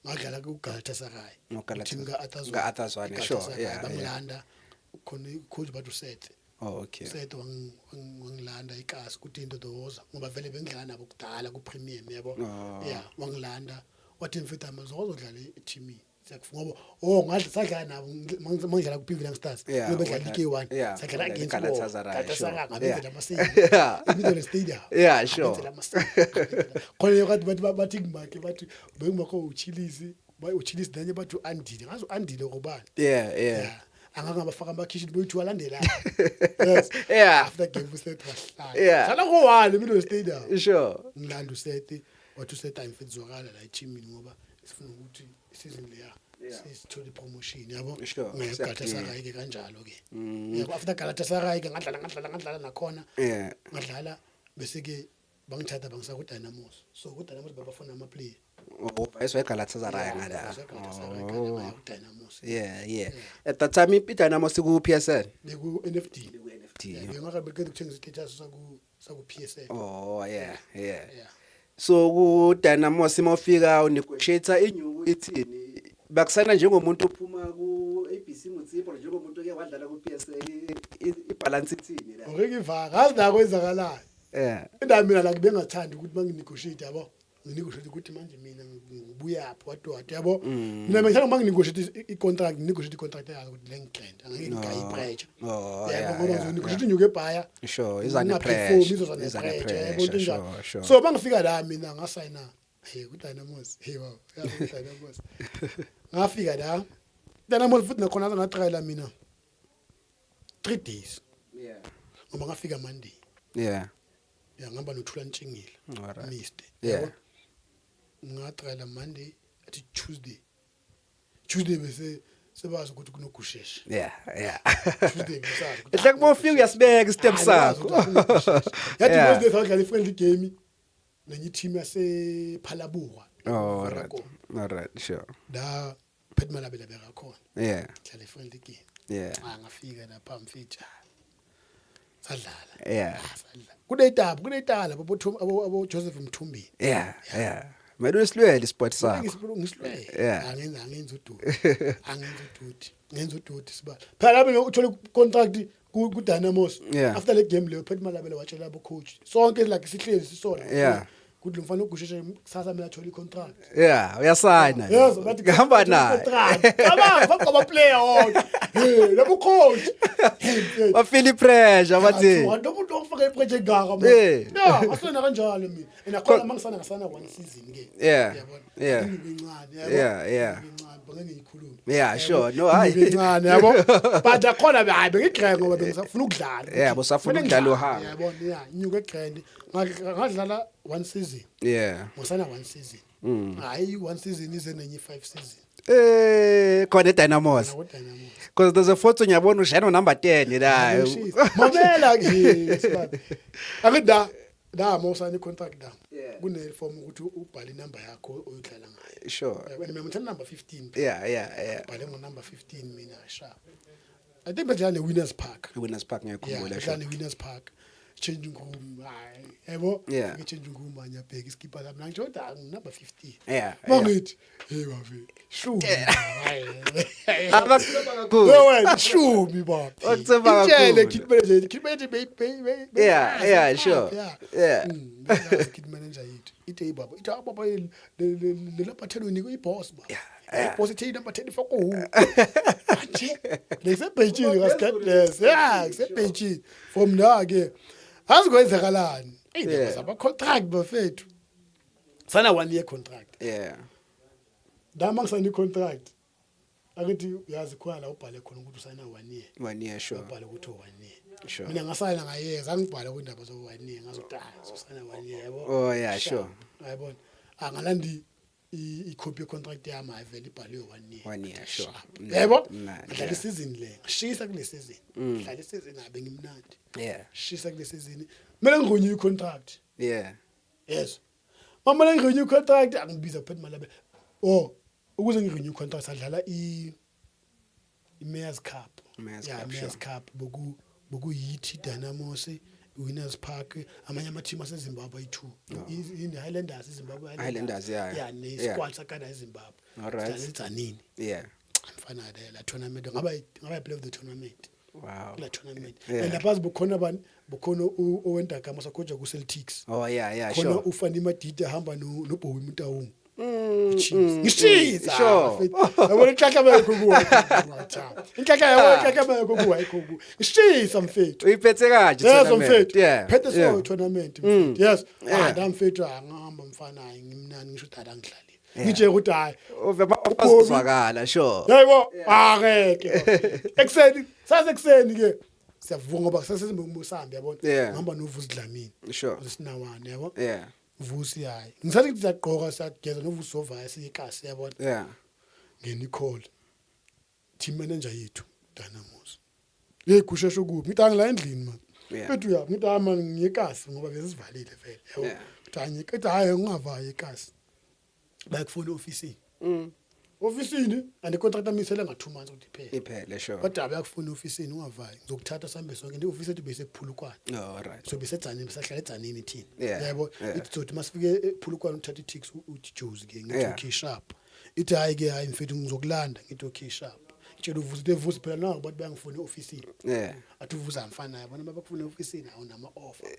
ngadlala ku Galatasaray team ka Atazwane sure bamlanda khona coach bathu set set wangilanda iKasi kuthi into doza ngoba vele bengidlala nabo kudala ku Premium yabo wangilanda wathi mfethu amazodlala e-team ngoba ngadla sadlala nabo mangidlala ku Pimville Stars ngoba dlala i-K1 sadlala against Galatasaray ngabenzela amaseyini imiddle stadium sure khona yokathi bathi ngibakhe bathi bengimakho uchilisi uchilisi nanye bathi andile ngazo andile ngobani angangabafaka amakhishini boyithi walandela after game uset wahlala sala ko1 imiddle stadium sure ngilanda uset wathi uset ayimfethu zwakala la i-team ngoba sifuna ukuthi season leya sisithole promotion yabo Galatasaray ke kanjalo ke yabo after Galatasaray ke ngadlala nakhona ngadlala bese ke bangithatha bangisa ku Dynamos so ku Dynamos babafuna ama player Oh, base Galatasaray ngala. Oh, Dynamos. Yeah. At that time Dynamos ku PSL. Beku NFT. NFT. Ngaka bekade kuthenga status saku PSL. Oh, yeah. So ku Dynamos imofika unegotiator inyuku ithini? Bakusana njengomuntu ophuma ku ABC Mutsipo njengomuntu oke wadlala ku PSL ibalance ithini la? Ngeke ngazi la kwenzakalayo. Indaba mina la bengathandi ukuthi manginegotiate yabo. Nginegotiate ukuthi manje mina ngibuya apho wadwa yabo. Mina ngithanda manginegotiate icontract, nginegotiate icontract yakho ukuthi lengicent. Angeke ngigayi pressure. Yabo ngoba nginegotiate inyuke ebhaya. Sure, izane pressure. Sure. So bangifika la mina ngasayina ku Dynamos. Wow. Ku Dynamos. Ngafika la. Dynamos futhi nakhona ngatrayela mina 3 days. Ngoba ngafika Monday. Ngihamba nothula ntshingile. Mr. Ngatrayela Monday athi Tuesday bese sebazi ukuthi kuno Gusheshe. Tuesday besazi. Ehle kubofika uyasibeka istep sakho. Yathi Wednesday sadlala friendly game nenye team yase Phalabuwa. Alright, sure. Da phethe malabela beka khona. Dlala friendly game. Ngafika lapha mfitsha. Sadlala. Kunetaba abo Joseph Mthumbini. Manje usilwele isport sakho. Ngisilwele. Angenza uduty. Ngenza uduty siba. Phela lapho uthola contract ku Dynamos. After le game leyo phethe malabela watshela abo coach. Sonke like sihlezi sisona. Kuthi lo mfana uGusheshe kusasa mina athola icontract. Uyasayina. Bathi ngihamba naye. Cabanga kwaba player wonke. Labo coach. Bafeel pressure bathi. Umuntu ofaka iproject ngaka manje. Asona kanjalo mina. Enakhola mangisana 1 season ke. Yeah. Bangeke ngikhulume. Sure. No, hayi. Incane yabo. But akhona hayi bengigrenga ngoba bengisafuna ukudlala. Bosafuna ukudlala uhamba. Yabona, inyuke egrand. Ngadlala 1 season. Ngosana 1 season. Hayi 1 season ize nenye 5 season. Khona Dynamos. Because there's a photo ngiyabona ushayina number 10 la. Mamela ke sibaba. Akida la mosana icontract da. Kune form ukuthi ubhale number yakho oyidlala ngayo. Sure. Mina ngithanda number 15. Bhale ngo number 15 mina sharp. I think badlala ne Winners Park. Winners Park ngiyakhumbula sure. Badlala Winners Park. Changing room. Yebo. Changing room manje bheka iskipper la mina ngisho number 15. Mangithi hey babe. Shumi. Abakuba kakhulu. Wena shumi baba. Okuthemba kakhulu. Itshele kitmanager baby. Sure. Kid manager yethu. Ithi baba. Ithi baba le lapha thelweni kuyiboss baba. Boss ithi number 10 for ku. Manje lesebhejini ngasikadless. Kusebhejini. From now ke. Azikwenzakalani? Baba contract bafethu. Sana 1 year contract. Dama ngisayina contract. Akithi uyazi khona la ubhale khona ukuthi usayina 1 year. 1 year sure. Ubhale ukuthi 1 year. Sure. Mina ngasayina ngayeka ngibhala kwindaba zo 1 year ngazodala usayina 1 year yabo. Sure. Ayibona. Angalandi i-copy contract yami ayivele ibhaliwe 1 year sure. Yebo? Ngidlala isizini le. Ngishisa kule season. Ngidlala isizini abe ngimnandi. Ngishisa kule season. Mina ngirenew contract. Yes. Mama la ngirenew contract angibiza phethe malabe. Ukuze ngirenew contract sadlala i-Mayor's Cup. Mayor's Cup boku yithi Dynamos Winners Park amanye ama team aseZimbabwe ayi2 in Highlanders eZimbabwe Highlanders ne squad sakana eZimbabwe Tzanini mfana la tournament ngaba play of the tournament la tournament and lapha bukhona abantu bukhona owenda gama sakhoja ku Celtics sure khona ufana Madida hamba no Bowie Mutawung ngishisa yabona inhlaka bayikho kuwa inhlaka yabo bayikho kuwa ayikho ngishisa mfethu uyiphethe kanje tournament phethe so tournament yes mfethu angihamba mfana ngimnani ngisho dada ngidlalile ngije ukuthi hayi uvema sure yebo akeke ekseni ke siyavunga ngoba sasesimusambi yabona ngihamba novusi Dlamini sure sinawane yabo Vusi hayi ngisathi ngizaqoka sageza novusi ovaya siyikasi yabona ngeni call team manager yethu Dynamos Gusheshe kuphi ngitanga la endlini man bethu ngitama ngiyekasi ngoba besisivalile vele yabo ngitanye hayi ngingavaya ikasi bayakufuna office office and contract amisela nga 2 months ukuthi iphele sure kodwa bayakufuna office ungavayi ngizokuthatha sambe sonke into office ethi bese kuphulukwana all right so bese Tzaneen besahlala eTzaneen thina yebo ithi masifike ephulukwana uthatha iticks uthi Jozi ke ngithi okay sharp ithi hayi ke hayi mfethu ngizokulanda ngithi okay sharp itshela uvuze phela nawo abantu bayangifuna eoffice athi uvuza mfana yabona babakufuna eoffice awunama offer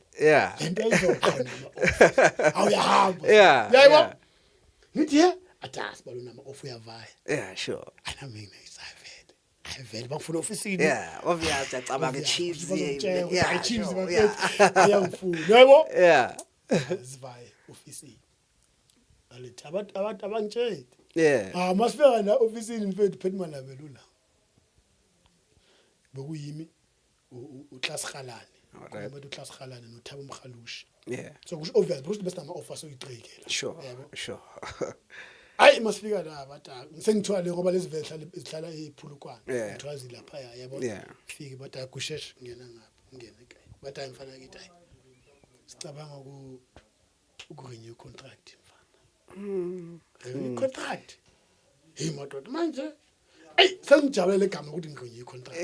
lento ayizokho nama offer awuyahamba yebo ngithi atas balona ama offer uyavaya sure ana mina isavele ayivele bakufuna office obvious acabanga chiefs chiefs ayangifuna yebo sivaye office alethi abantu abangitshela masifika la office mfethu phethe malabe lula bekuyimi uClass Khalane abantu uClass Khalane noThabo Mkhalushi so kusho obvious because best ama offers oyiqhekela sure ayi masifika la bathi ngisengithwale ngoba lezi vele zihlala ephulukwana ngithwazi lapha yabo fike bathi Gusheshe ngena ngapha ngene ekhaya bathi ayimfana kithi ayi sicabanga ukurenew contract mfana contract madoda manje sengijabulele igama ukuthi ngirenew contract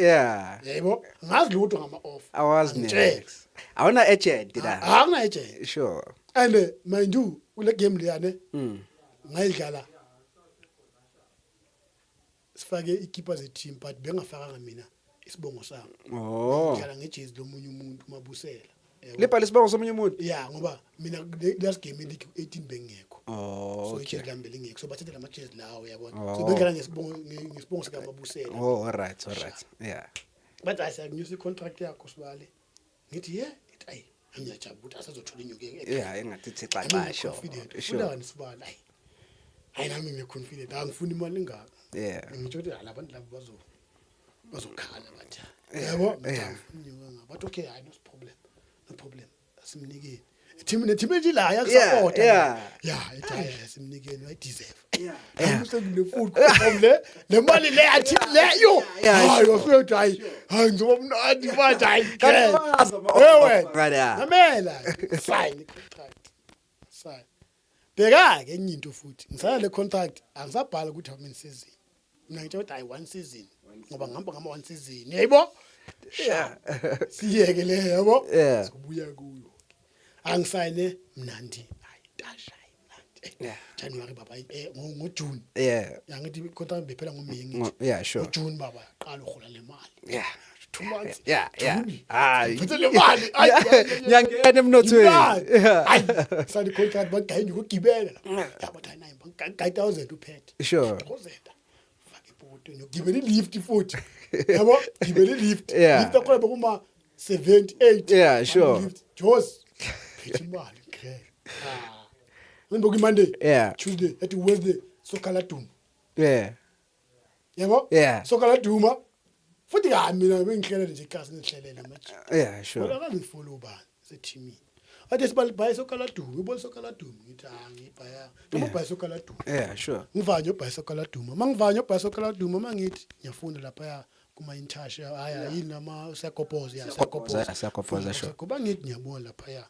yebo ngazi lutho ngama offer awazi next awuna agent la awuna agent sure and mind you kule game leyane ngayidlala sifake ikeepers team but bengafakanga mina isibongo sami ngidlala ngejezi lomunye umuntu mabusela Lipa lesibongo somunye umuntu ngoba mina last game league 18 bengekho so ijezi lami belingekho so bathethe lama jezi lawo yabona so bengidlala ngesibongo sika mabusela all right but I said music contract yakho sibale ngithi ayi ngiyajabula ukuthi asazothola inyuke engathi thixaxa sure ulani sibala hayi nami ngiconfident angifuni imali engaka ngitsho ukuthi labantu labo bazokhala bathi yabo ngifuni ngaba but okay hayi no problem asimnikeni team nje la yakusupport ithaya asimnikeni I deserve ngimsengile futhi komle le mali le athi leyo hayi wafethu hayi ngizoba mnandi manje hayi wewe ngamela sign contract sign beka ke enye into futhi ngisala le contract angisabhala ukuthi how many season mina ngitsho ukuthi hayi 1 season ngoba ngihamba ngama 1 season yayibo siyeke le yabo sibuya kuyo angisayine mnandi hayi tasha mnandi January baba ngoJune yangithi contract bephela ngoMeyi sure June baba qala uhola le mali 2 months hayi futhi le mali nyangena emnothweni hayi sali contract bangayini ukugibela yabo thina 5000 uphethe sure 1000 fake ipoto ngibele lift futhi yabo ngibele lift akona bekuma 78 sure Jos phethe imali ngibuka Monday Tuesday at Wednesday sokhala duma yabo sokhala duma futhi mina bengihlelele nje ikhasi ngihlelele manje sure akazifollow bani sethimi ade sibali bhayi sokhala duma ibona sokhala duma ngithi ngibhaya ngibhaya sokhala duma sure ngivanye ubhaya sokhala duma mangivanye ubhaya sokhala duma mangithi ngiyafunda lapha kuma intash haya yini nama sakopoza sakopoza sure kuba ngithi ngiyabona lapha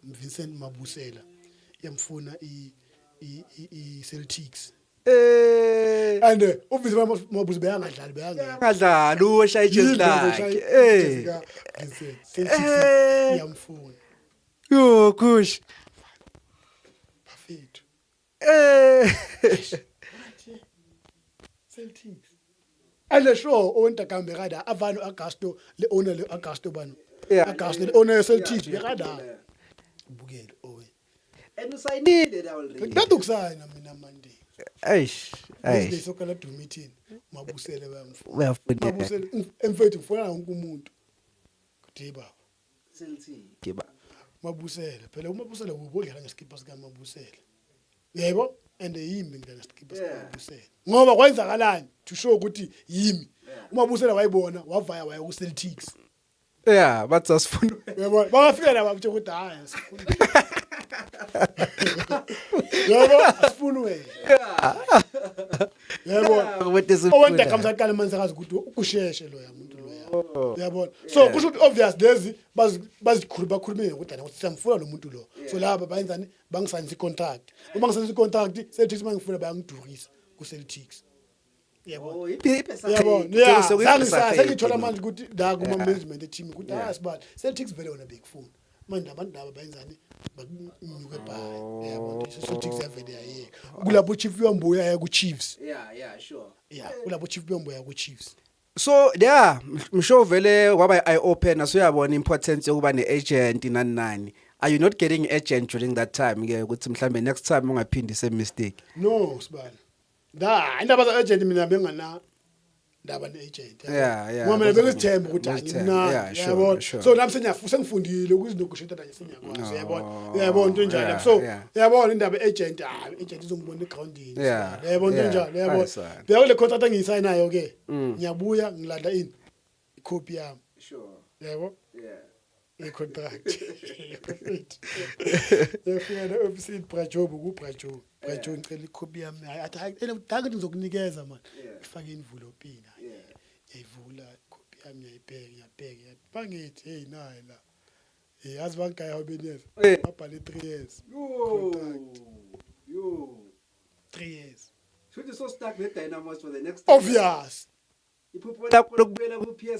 Vincent Mabusela yamfuna i Celtics and obviously Mabuzi beyangadlali ushaya ijezi lakhe Celtics yamfuna yo kush bafethu Celtics and sure onta kambe kada avalo Augusto le owner le Augusto bani Augusto le owner Celtics bekada ubukele owe and usayinile la already ngidada ukusayina mina Monday eish sokhala meeting Mabusele bayamfuna Mabusele emfethu ngifuna wonke umuntu kuthi baba Celtics Mabusele phela uMabusele ubodlala ngeskipa sika Mabusele yebo and yimi ngidala ngeskipa sika Mabusele ngoba kwenzakalani to show ukuthi yimi uMabusele wayibona wavaya waya ku Celtics bathi asifuna yebo bafika la bathi ukuthi hayi asifuna Yebo, asifuni wena. Yebo. What is it? Owenta kamsaqala manje akazi ukuthi uGusheshe lo yamuntu lo ya. Yabona. So kusho ukuthi obvious lezi bazikhuluma ukuthi ukuthi siyamfuna lo muntu lo. So laba bayenzani bangisanisa icontract. Uma ngisanisa icontract, Celtics mangifuna bayangidurisa ku Celtics. Yabo. Yabo. Yeah. Sengithola manje ukuthi la kuma management team ukuthi asibali Celtics vele wona bekufuna. Manje abantu laba bayenzani bakunyuke bhayi. Yabo. Celtics yavele yayeka. Kulapho Chief Yombo yaya ku Chiefs. Yeah, sure. Yeah, kulapho Chief Yombo yaya ku Chiefs. So yeah, msho vele kwaba eye opener so uyabona importance yokuba ne-agent nani. Are you not getting agent during that time ke ukuthi mhlambe next time ungaphindi same mistake? No, sibani. Indaba za agent mina bengana ndaba ne-agent. Yeah. Ngoba mina bengithemba ukuthi angimnandi. Yabona. So nami sengifundile ukuthi nokushintana nje sengiyakwazi. Yabona into enjalo. So yabona indaba agent agent izongibona egroundini. Yabona into enjalo. Yabona. Beka le contract engiyisayinayo ke. Ngiyabuya ngilanda ini icopy yami. Sure. Yabo? Yeah. Contract. Yafika na office Brajob ku Brajob. Brajob ngicela icopy yami. Athi ngeke ngizokunikeza man. Ifake envelope ina. Yayivula icopy yami ngiyabheka. Bangithi hey nayi la. Yazi bangaya obeneza. Babhale 3 years. Yo. 3 years. Should you so stuck with Dynamos for the next Obvious. Iphupho lakho lokubela ku PS.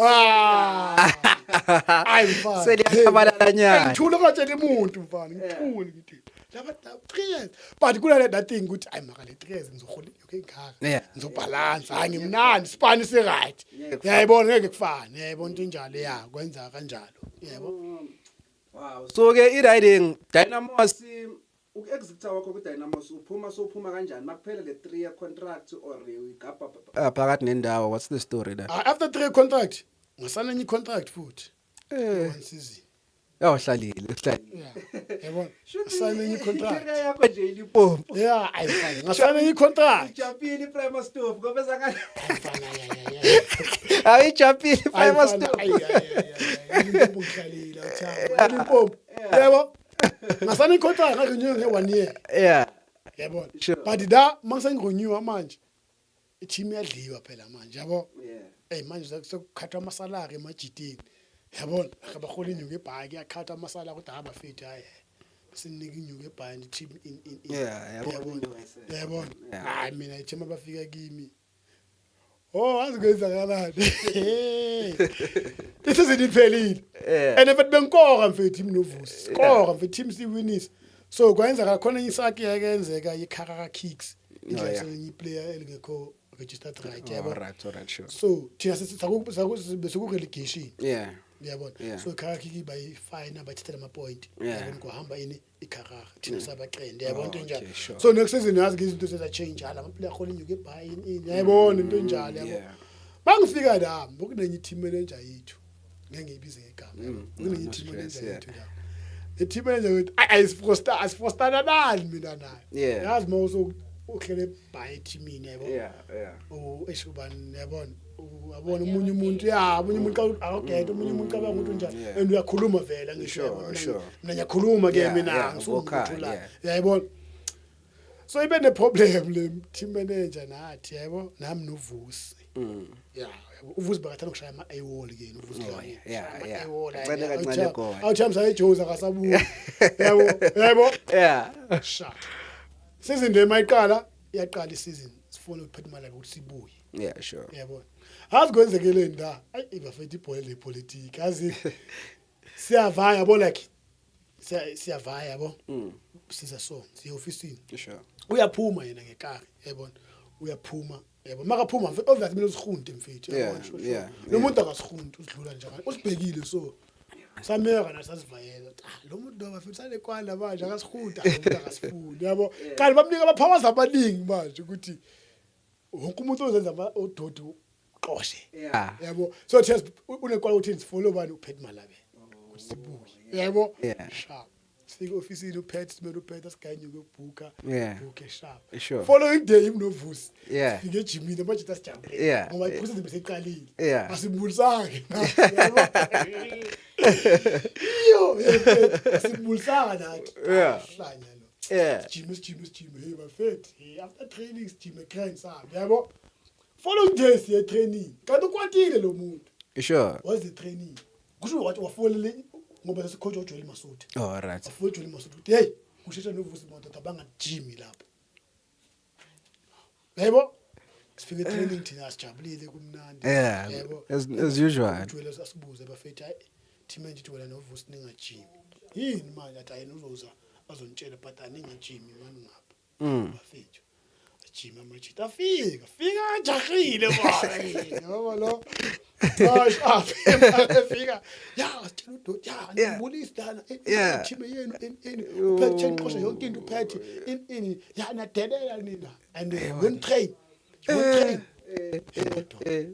I'm fine. Seliyabalanya. Ngithula katshela umuntu mfana, ngithule ngithi. Laba 3 years. But kuna that thing ukuthi ayi maka le 3 years ngizohola UK ekhaya. Ngizobalance, hayi ngimnandi, span si right. Yayibona ngeke kufane. Yayibona into enjalo ya, kwenza kanjalo. Yebo. Wow. So ke i-riding Dynamos uku-exita wakho ku-Dynamos uphuma kanjani makuphela le 3-year contract or uyigabha phakathi nendawo? What's the story there? After 3 contract ngasana enye contract futhi. One season. Hlalile. Yabona. Ngasana enye contract. Career yakho nje ilipompo. Yeah, ayifani. Ngasana enye contract. Ijapile i-Prime Stove ngoba zakala. Ayifana Ayijapile i-Prime Stove. Ilipompo ngihlalile uthanda. Ilipompo. Yebo. Ngasana icontract ngarenew nge1 year. Yeah. Yabona. But da mangisengirenew manje i-team yadliwa phela manje yabo. Yeah. Manje sekukhatha amasalary emajitini. Yabona abahola inyuke ebhaki yakhatha amasalary kodwa abafethi hayi. Sinike inyuke ebhaki team in. Yeah, yabona. Hayi mina i-team abafika kimi. Oh, azikwenza kanani? This is iphelile. And if benkoka mfethu team novusi. Skora mfethu team siwinisa. So kwenza khona isaki yakenzeka iKharara Kicks. Indlela player elingekho registered right yabo. Alright, sure. So thina saku relegation. Yeah. Yabona. So iKharara Kicks bayifine abathithela ama point. Yabona kuhamba ini iKharara. Thina sabaqende yabona into enjalo. So next season yazi izinto seza change hala ama player khona inyuke ebhayi ini. Yabona into enjalo yabo. Mangifika la bokunenye team manager yethu. Ngeke ngiyibize ngegama. Kunenye team manager yethu la. The team manager uthi asifostana nani mina naye. Yazi mawuso uhlele by teamini yabo. Oh eshubani yabona. Uyabona umunye umuntu umunye umuntu akugeda umunye umuntu cabanga ukuthi njani and uyakhuluma vela ngisho. Mina ngiyakhuluma ke mina ngisumuntu la. Yayibona. So ibe ne problem le team manager nathi yabo nami novusi. Yeah, uvusi bakathanda ukushaya ama-A-wall ke uvusi kanye. Yeah. Kancane go. Awuthamba sayijoza akasabuya. Yebo. Yeah. Sha. Season le mayiqala iyaqala isizini sifuna ukuphetha imali ukuthi sibuye. Yeah, sure. Yebo. Asikwenzekele nda. Ayi ibafethu ibhola lepolitiki. Azi siyavaya yabo like siyavaya yabo. Siza so siya officeini. Sure. Uyaphuma yena ngekari yabona. Uyaphuma yebo makaphuma mfethu obvious mina usikhunte mfethu yabona. Lo muntu akasikhunte usidlula njalo. Usibhekile so sameka nasasivayela. Lo muntu bafethu sale kwala manje akasikhunta umuntu akasifuni yabo. Kanti bamnika abaphawaza abaningi manje ukuthi wonke umuntu ozenza ododi uqoshe. Yabo. So just unekwala ukuthi sifollow bani uphethe imalabe. Ukuthi sibuye. Yabo. Sharp. Sifika officeini uphethe simele uphethe asiganye ukubhuka. Bhuke sharp. Sure. Following day imnovusi. Sifike ejimini manje tasijabule. Ngoba iphose zibeseqalile. Yeah. Asimbulisake. Yo yo sibulisanga nathi hlanya lo gym hey bafethu after training gym ekrani sabi yabo following day siye training kanti ukwatile lo muntu sure was the training kusho wathi wafolele ngoba lesikhojo uJoel Masuti all right wafolele uJoel Masuti hey Gusheshe novusa imoto tabanga gym lapho yebo sifike training thina sijabulile kumnandi yebo as usual uJoel asibuze bafethu hayi team enje wena novusa ninga gym yini manje athi ayena uzoza azontshela but aninga gym manje ngapha bafethu gym amachita fika jahile baba lo gosh fika ya sitshela uDoti ya ngibulisa dana team yenu uphethe inqosha yonke into uphethe ini ya nadelela nina and when train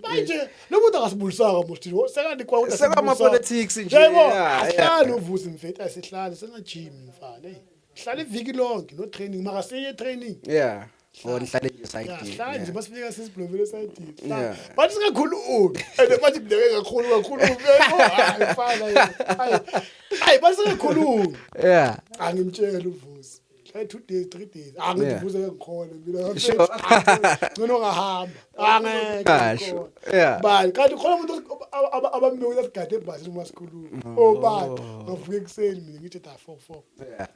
manje nomuntu akasibulisanga musti sekandi kwa ukuthi sekama politics nje yebo ahlala uvusa mfethu asihlala senga gym mfana hey hlala iviki lonke no training maka siye training nihlale side hlala nje basifika sisiblovele side bathi singakhulumi and bathi kudeke kakhulu mfana hayi bathi singakhulumi angimtshela uvusa 2 days 3 days angivuze ngikhona mina ngcono ngahamba angeke bani kanti khona umuntu abambeku lesigade ebhasi masikhuluma bani ngavuke ekseni mina ngithi ta 4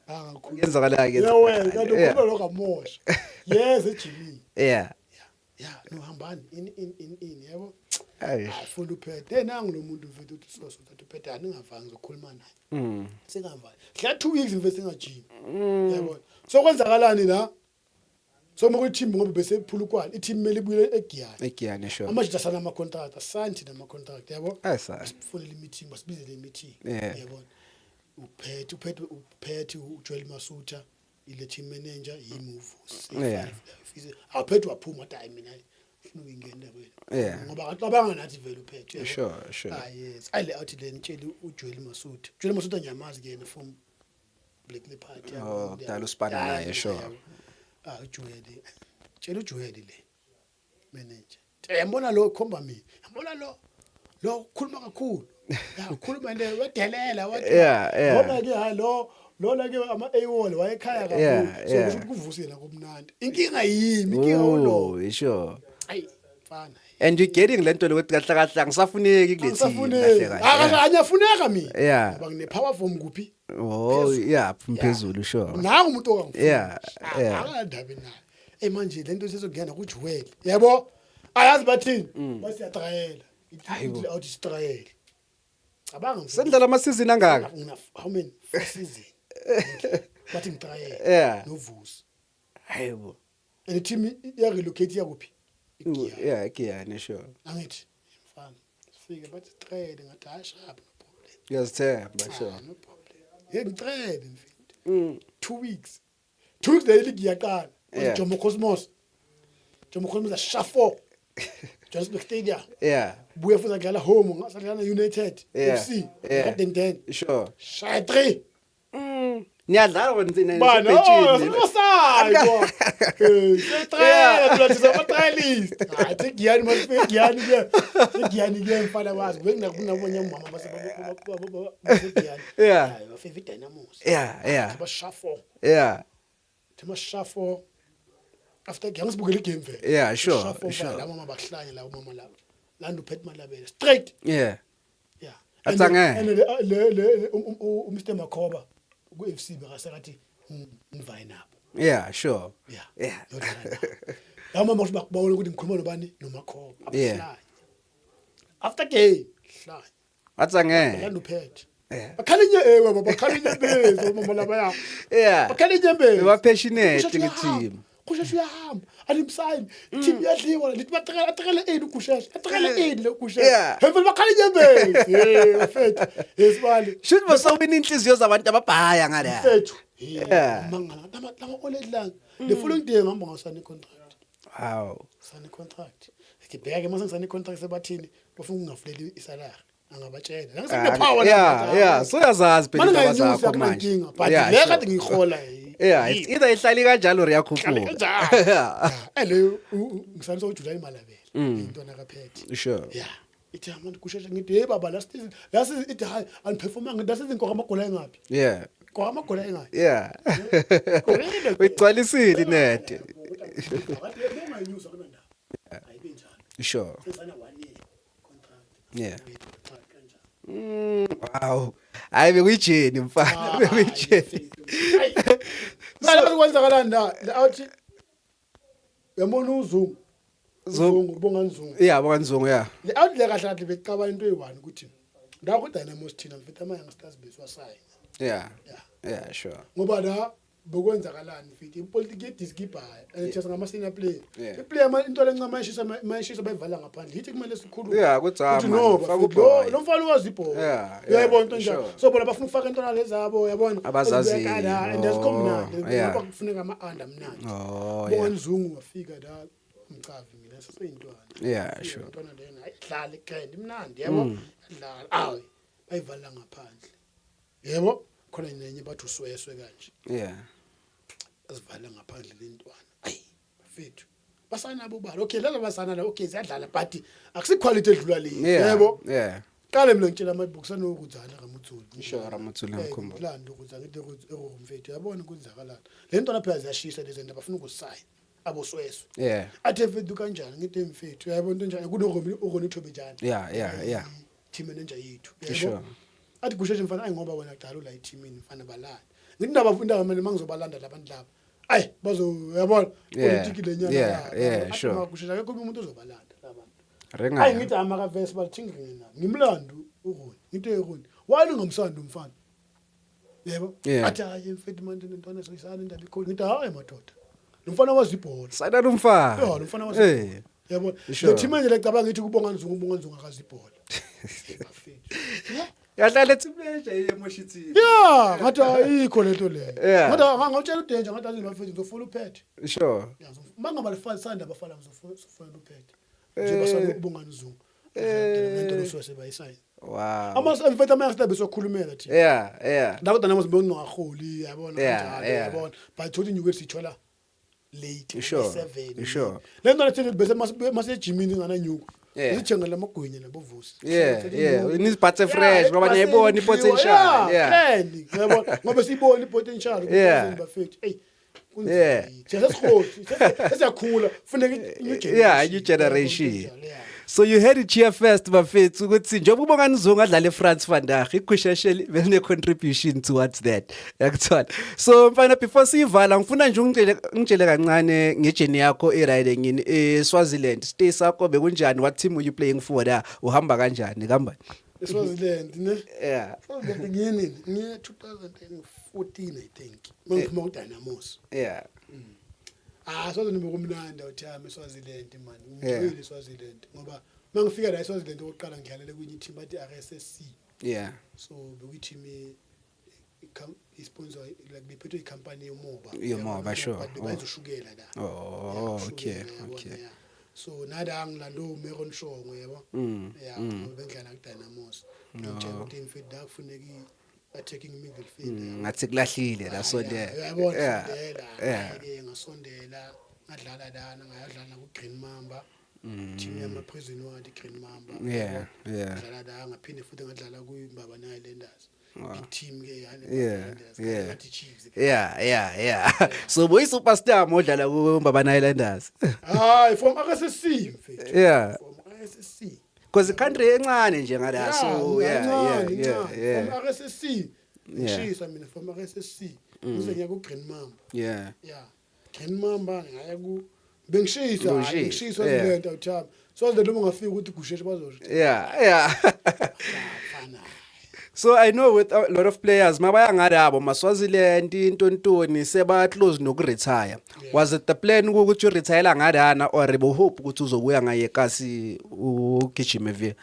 angakhuluma yenzakala ke yewena kanti ukhuluma lo ngamosha yes ejimini no hambani in yebo ayifuna uphethe nangu lo muntu mfethu uthi soso uthi uphethe aningavanga zokhuluma naye singavanga hla 2 weeks mfethu singajimi yabo so kwenzakalani la so moku team ngoba bese phulukwana i-team mele ibuye egiyane sure amajita sana ama contract asanti nama contract yabo asifonele i-meeting basibizele i-meeting yabo uphethe uJoel Masuti ile team manager yimove aphethe waphuma hayi mina ufuna ukungena wena ngoba acabanga nathi vele uphethe sure yes ayile out le ntshela uJoel Masuti anyamazi ke from Black Leopards yabo dala usipana naye sure uJoel tshela uJoel le manager yambona lo khomba mina yambona lo khuluma kakhulu ukhuluma nje wedelela wathi ngoba ke hayi lona ke ama A-wall wayekhaya kakhulu so ukuvusela komnandi inkinga yimi inkinga ulo sure hayi mfana and you getting lento lokuthi kahle kahle ngisafuneki kule team kahle kahle anyafuneka mina ngoba ngine power from kuphi phezulu sure nangu umuntu okangifuna akadabe naye manje lento sezongena kuJoel yebo ayazi bathini basiyatrayela ithi out istrayela cabanga sendlela ama season angaka how many season bathi ngitrayela novusi hayibo and team ya relocate yakuphi ikiyane sure angithi mfana sifike bathi trade ngathi ashap no problem yazithemba sure no problem ngitrade mfethu 2 weeks Tuesday ngiyaqala Jomo Cosmos ashafo Johannesburg Stadium buya futhi ngala home ngasadlala United FC kadenden sure shaya 3 niyadlala wena bana sinosayo trialist athi giyani masifike giyani ke mfana wazi kunabonye umama basegiyani bafike Dynamos bashafo shafo after ngiyangibukela igame vele sure la mama bahlanye la umama la landa uphethe malabele straight atsange le Mr Makhoba ku FC bekasekathi ngivaya nabo sure la mama bakubona ukuthi ngikhuluma nobani noMakhoba abahlanye after game hlanye atsange landa uphethe bakhalinye baba bakhalinye bezo mama labaya bakhalinye bezo ba passionate ngeteam Gusheshe uyahamba alimsayini team yadliwa lithi batekela eni uGusheshe atekela eni le Gusheshe hemvele bakhala inyembezi mfethu yesibali should basawubina inhliziyo zabantu ababhaya ngala mfethu mangala lama oledlanga the following day ngihamba ngasane contract sane contract ngibheka ke mase ngisane contract sebathini bafuna ungavuleli isalary angabatshela ngisine power so yazazi phela indaba zakho manje but le kade ngiyihola it's either ihlali kanjalo riyakhuphuka ele ngisanisa uJuly Malabele into nakaphethe sure ithi manje Gusheshe ngithi hey baba last ithi hayi angiperforma ngidase izinkoka amagola engapi Yeah. kwa amagola engapi Yeah. Uyigcwalisile net. Bonganyusa kana ndaba ayibe njalo Sure. sesana 1 year contract Yeah. kanjalo Wow. Hayi bekuyijeni mfana bekuyijeni. Manje kwenzakalani la awuthi yabona uzungu ubonga nzungu Yeah, bonganzungu yeah. le awuthi kahle kahle becaba into eyi1 ukuthi ndaku Dynamos thina mfethu ama youngsters beswasaya Yeah. Yeah, sure. ngoba la bekwenzakalani mfethu ipolitiki yediskipper ethesa ngama senior player Yeah. iplayer into lencama mayishisa bayivala ngaphandle yithi kumele sikhulume Yeah, kudzama. no Fakuboy. lo mfana wazibhola Yeah, uyayibona into sure. njalo so bona bafuna ukufaka into lezabo yabona Abazaziyo. and asikomnandi Yeah. ngoba kufuneka ama-under mnandi Oh, bonga yeah. nzungu wafika la umcavi mina seseyintwana Yeah, sure. intwana lena ayidlala igrand imnandi yabo idlala ayi bayivala ngaphandle yebo khona nenye bathi usweswe kanje Yeah. asivala ngaphandle lentwana ayi bafethu basanabo bala okay laba basana la okay ziyadlala but akusiquality edlula le yebo Yeah. qale mina ngitshela amabhukisana ukudzana kaMuthuli Sure, Ramuthuli ngikhumbula. Lando ukuthi ngithi mfethu yabona kunzakalana lento lapha ziyashisa lezi zinto bafuna ukusaya abosweswe Yeah. athe mfethu kanjani ngithi mfethu yabona into njani kunoRoni Thobejani Yeah. team manager yethu Sure. yebo athi Gusheshe mfana ayingoba wena kudala ula teamini mfana balala ngithi ndabafunda manje mangizobalanda labantu laba ayi bazo yabona politiki lenyana Yeah, sure. Gusheshe akekho umuntu ozobalanda labantu Renga. ayi ngithi amaka verse bathinga ngina ngimlando uRoni ngithi uRoni wali ngomsando umfana yebo Yeah. athi hayi mfethu manje lentwana soyisana indaba ikhona ngithi hayi madoda lo mfana wazibhola Sayina umfana. lo mfana wazibhola yabo Sure. le team manje lecabanga ngithi kubonga nzungu akazibhola Yadlala etimleja yemoshiti. yeah ngathi ayikho lento leyo Yeah. ngathi ngawutshela uDanger ngathi azimafethu ngizofuna uphethe Sure. mangaba lifasanda abafana ngizofuna uphethe nje basana ubonga nzungu lento losose bayisayina Wow. mfethu ama besokhulumela thina Yeah. ndakuda namo sibona ngaholi yabona Yeah, kanjalo yeah. yabona but thothi inyuke sithola late Sure, 7 sure. lento lethi bese mase gymini ngana nyuku Yeah. sithenga lamagwinya nabovusi Yeah. We need butter fresh ngoba niyayibona ipotential. Yeah. yabona ngoba siyibona ipotential Yeah. bafethu hey Yeah. sesiyakhula funeka Yeah, new generation. So you heard it here first bafethu ukuthi njengoba ubonga nizungu adlala eFrance vandag iGusheshe bene contribution towards that. Yakuthola. So mfana before siyivala ngifuna nje ungitshele kancane ngejeni yakho eriding in Swaziland. Stay sakho bekunjani? What team were you playing for there? Uhamba kanjani kamba? Swaziland ne Yeah. ngiyini ngiye 2014 I think mangiphuma ku Dynamos. Yeah. Swaziland bekumnandi awuthami Swaziland man. Ngiyile Swaziland ngoba mangifika la eSwaziland oqala ngidlalele kwenye team bathi RSSC. Yeah. So bekuyithi isponsor like bephethwe icompany yomoba. Yomoba sure. Bayizoshukela la. Oh, okay. So nada ngilando Meron Shongwe yabo. Yeah, bengidlala ku Dynamos. Ngitshela ukuthi imfida kufuneka attacking midfield. Ngathi kulahlile la so there. Yabona ke ngasondela ngadlala lana ngayadlala ku Green Mamba. Team yama prison ward Green Mamba. Yeah. Ngadlala la ngaphinde futhi ngadlala ku Mbabana Islanders. Big team ke Yeah. So boy superstar modlala ku Mbabana Islanders. Hayi from RSSC mfethu. Yeah. From RSSC. Because the country encane nje ngala so yeah. From RSSC. Ngishisa mina from RSSC. Ngize ngiya ku Green Mamba. Yeah. Green Mamba ngaya ku ngishisa lento awuthaba. So the noma ngafika ukuthi Gusheshe bazosho. Yeah. So I know with a lot of players mabaya ngadabo maSwaziland intontoni seba close nokuretire. Was it the plan ukuthi uretire ngadana or bo hope ukuthi uzobuya ngaye kasi ugijime via?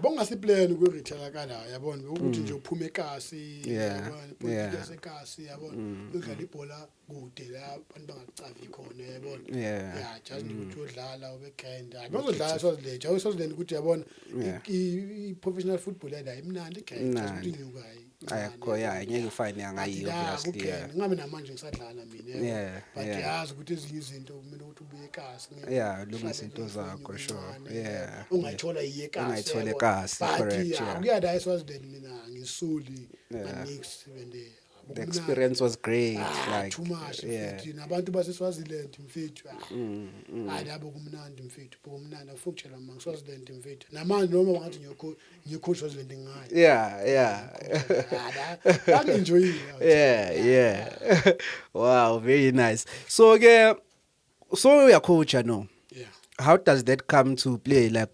bongasiplan ku retire kana yabona ukuthi nje uphume ekasi yabona politics ekasi yabona udlala ibhola kude la abantu bangacavi khona yabona just ukuthi udlala ube grand abazodlala Swaziland ukuthi yabona i professional football yada imnandi grand just unyuka ayikho ngeke ifine angayiyo obviously ngabe namanje ngisadlala mina but yazi ukuthi ezinye izinto kumele ukuthi ubuye ekasi lungisa into zakho sure ungayithola iyekasi correct kuyada eSwaziland mina ngisuli manix bende the experience was great too much nabantu baseSwaziland mfethu ayabo kumnandi mfethu kumnandi afukutshela manga Swaziland mfethu namanje noma ngathi ngiyocoach Swaziland ngayo enjoy wow very nice so uyacoacha no how does that come to play like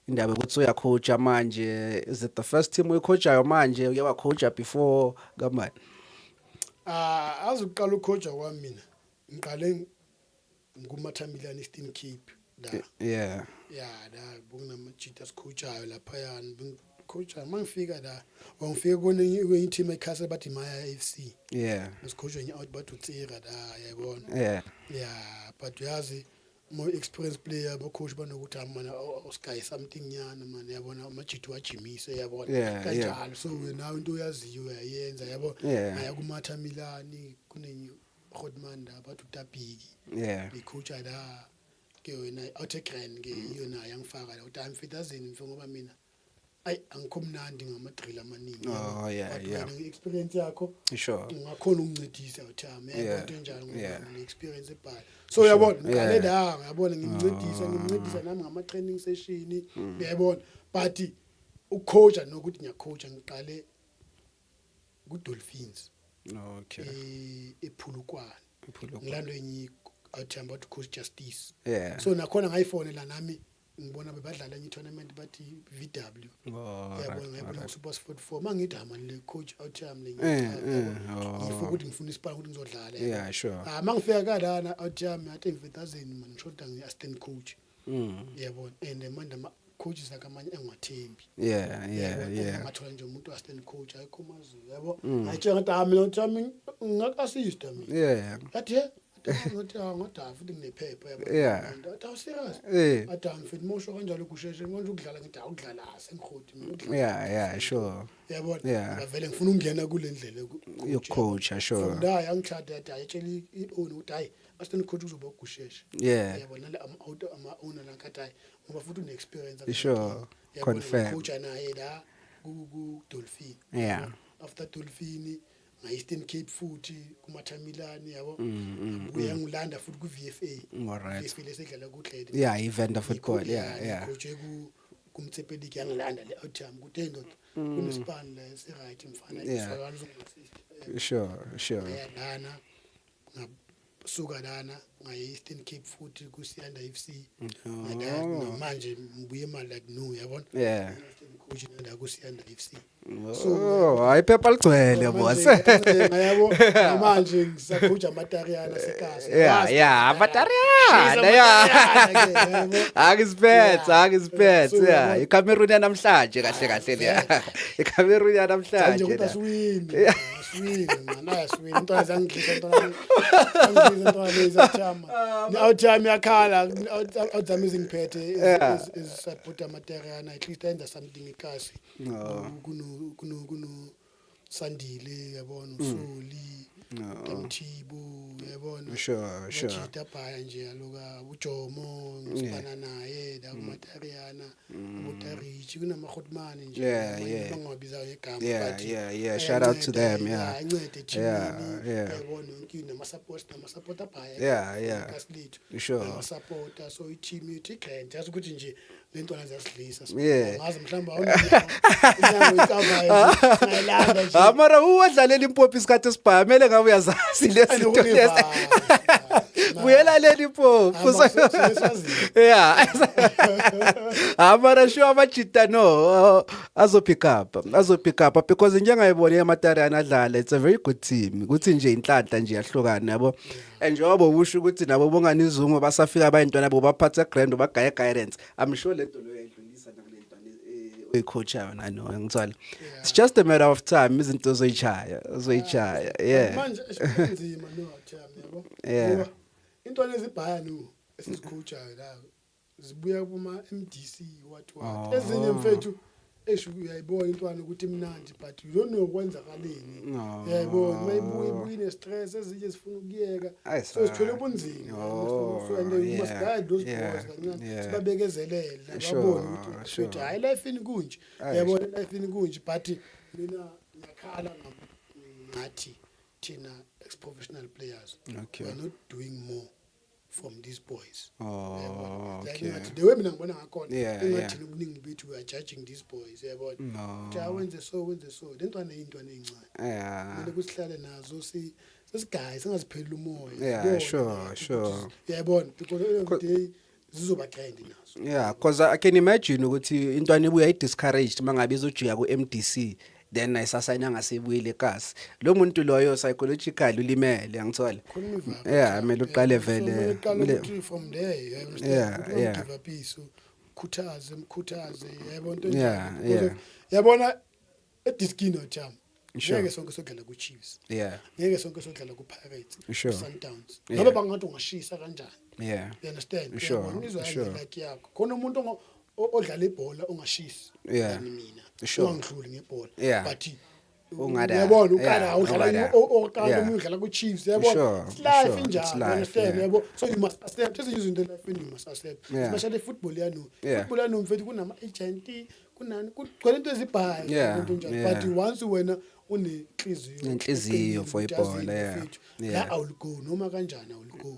indaba ukuthi uyacoacha manje is it the first team uyicoachayo manje uye wacoacha before kamani azuqala ucoacha kwami mina ngiqale ngumathamilani Eastern Cape da kunamajita sicoachayo lapha yani coacha mangifika la wangifika kwenye team ekhasa bathi Maya FC nesicoacha nye out bathi utsira da yabona but yazi more experienced player bo coach banokuthi amana Sky something nyana man yabona amajito wajimise yabona kanjalo so now into yaziyo uyayenza yabona aya kumatha Milani kunenye Rodman da bathi uTapiki icoach la ke wena outegren ke yona yangifaka la uthi amfitazini mfo ngoba mina angikhomnandi ngama-drill amaningi experience yakho sure ungakhona ukuncedisa uthama into enjalo ngoba experience ebhala so uyabona ngale la yabona ngimncedisa nami ngama-training session uyabona but ucoacha nokuthi ngiyacoacha ngiqale ku-Dolphins ePhulukwane ngilando enye athamba ukuthi coach Justice so nakhona ngayifonela nami ngibona bebadlala enye tournament bathi VW yabona ngayibona Super 44 mangithi amani le coach awuthami ngifuka ukuthi ngifuna isipala ukuthi ngizodlala sure mangifika kalana awuthami athi 5000 man ngishoda ngi-assistant coach yabona and manje ama coaches akamanye engathembi ngathola nje umuntu assistant coach ayikho mazulu yabo ayitshela ngathi mina uthami ngaka-assist mina athi ngoda futhi nginephepha yabo athi serious athi mfethu mosho kanjalo Gusheshe manje ukudlala ngithi awudlala sengikhodi mina sure yabona ngavele ngifuna ukungena kule ndlela yokucoacha sure nda yangithatha yathi ayitshela i-owner ukuthi hayi assistant coach uzoba Gusheshe yabona la ama-owner lankathi ngoba futhi une experience sure confirm coach naye la ku Dolphin after Dolphin Eastern Cape futhi kumathamilani yabo uyangilanda futhi ku VFA VFA lesedlala kuhlede event of football coach kumTshepo League yangilanda le outcome kuthi ndoda kunespan la right mfana iswakala uzongasiza sure lana ngasuka lana ngaye-Eastern Cape futhi kuSiyanda FC manje ngibuye mali like no yabona coach la kuSiyanda FC so hayi phepha ligcwele boss yabo manje ngisacoacha amatariana sekasi amatariana akisiphethe iCameroon yanamhlanje kahle le iCameroon yanamhlanje swini mana swini into azangidlisa into leza chama awuthami yakhala awuthami izingiphethe support amatariana at least enza something ikasi kuno Sandile yabona uSoli Mthibo yabona sure Chitapaya nje aloka uJomo ngisibana naye la kumatariana uTarichi kunamakhotmani nje bangabiza ngegama but shout out to them incede chini yabona nkini nama-support abhaya kaslethu ama-supporter so i-team yethu igrand yazi ukuthi nje lentwana ziyasidlisa ngazi mhlawumbe awunayilanda mara uwadlalela impopi isikhathi esibhaya kumele ngabe uyazazi lezinto lezi buyela leli phofu mara sure amajita no azo pick up because njengayibona ematariana adlala it's a very good team ukuthi nje inhlanhla nje yahlukana yabo njengoba usho ukuthi nabo bongani izungu basafika abayintwana bo baphatha grand bagaya guidance I'm sure lento lo yayidlulisa nakulentwana uyicoachayo nano ngithola it's just a matter of time izinto uzoyichaya yeah manje nzima no Cham yabo yeah into lezibhaya no esizicoachayo la zibuya kuma MDC what ezinye mfethu eshu uyayibona intwana ukuthi imnandi but you don't know ukwenzakaleni yayibona mayibuya ine stress ezinye zifuna ukuyeka so sithole ubunzima so and you must guide those boys kancane sibabekezelele babone ukuthi hayi life ini kunje yayibona life ini kunje but mina ngiyakhala ngathi thina ex-professional players we are not doing more from these boys. Okay. The way mina ngibona ngakhona engathi ukuningi bethu we are judging these boys yabona. Wenze so lentwana into encane. Manje kusihlale nazo sesigayi singaziphelile umoya. Yeah, sure. Yabona because every day zizoba kind nazo. Yeah, because I can imagine ukuthi intwana ibuya discouraged mangabe izojuya ku MDC then ayisasayina ngasebuyile ekhasi lo muntu loyo psychologically ulimele ngithola yeah mele uqale vele from there you understand give a piece mkhuthaze yabona into njani yabona ediskino Cham ngeke sonke sodlala ku Chiefs ngeke sonke sodlala ku Pirates Sundowns ngoba bangathi ungashisa kanjani you understand sure like yakho khona umuntu odlala ibhola ungashisi yani mina ungidluli ngebhola but yabona ukala udlala udlala ku Chiefs yabona life injalo understand yabo so you must accept izinto life you must accept especially football yanu mfethu kunama agent kunani kugcwele into ezibhayo into njalo but once wena unenhliziyo for ibhola la awuligo noma kanjani awuligo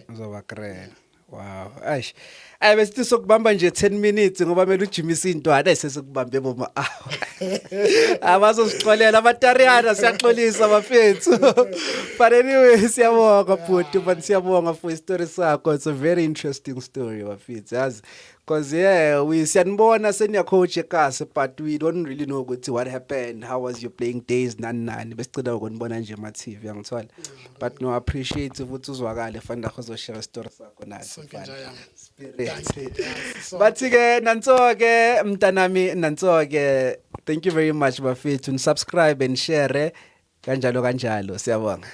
uzoba great wow aish besithi sokubamba nje 10 minutes ngoba mele ujimise intwana esesukubambe boma abazosixolela abatariana siyaxolisa bafethu but anyway siyabonga bhuti but siyabonga for story sakho it's a very interesting story bafethu yazi because we siyanibona senior coach ekase but we don't really know ukuthi what happened how was your playing days nani besicela ukunibona nje ma TV yangithola but no appreciate ukuthi uzwakale fanele uzoshare story sakho nathi but ke nansoke mntanami nansoke thank you very much bafethu subscribe and share kanjalo siyabonga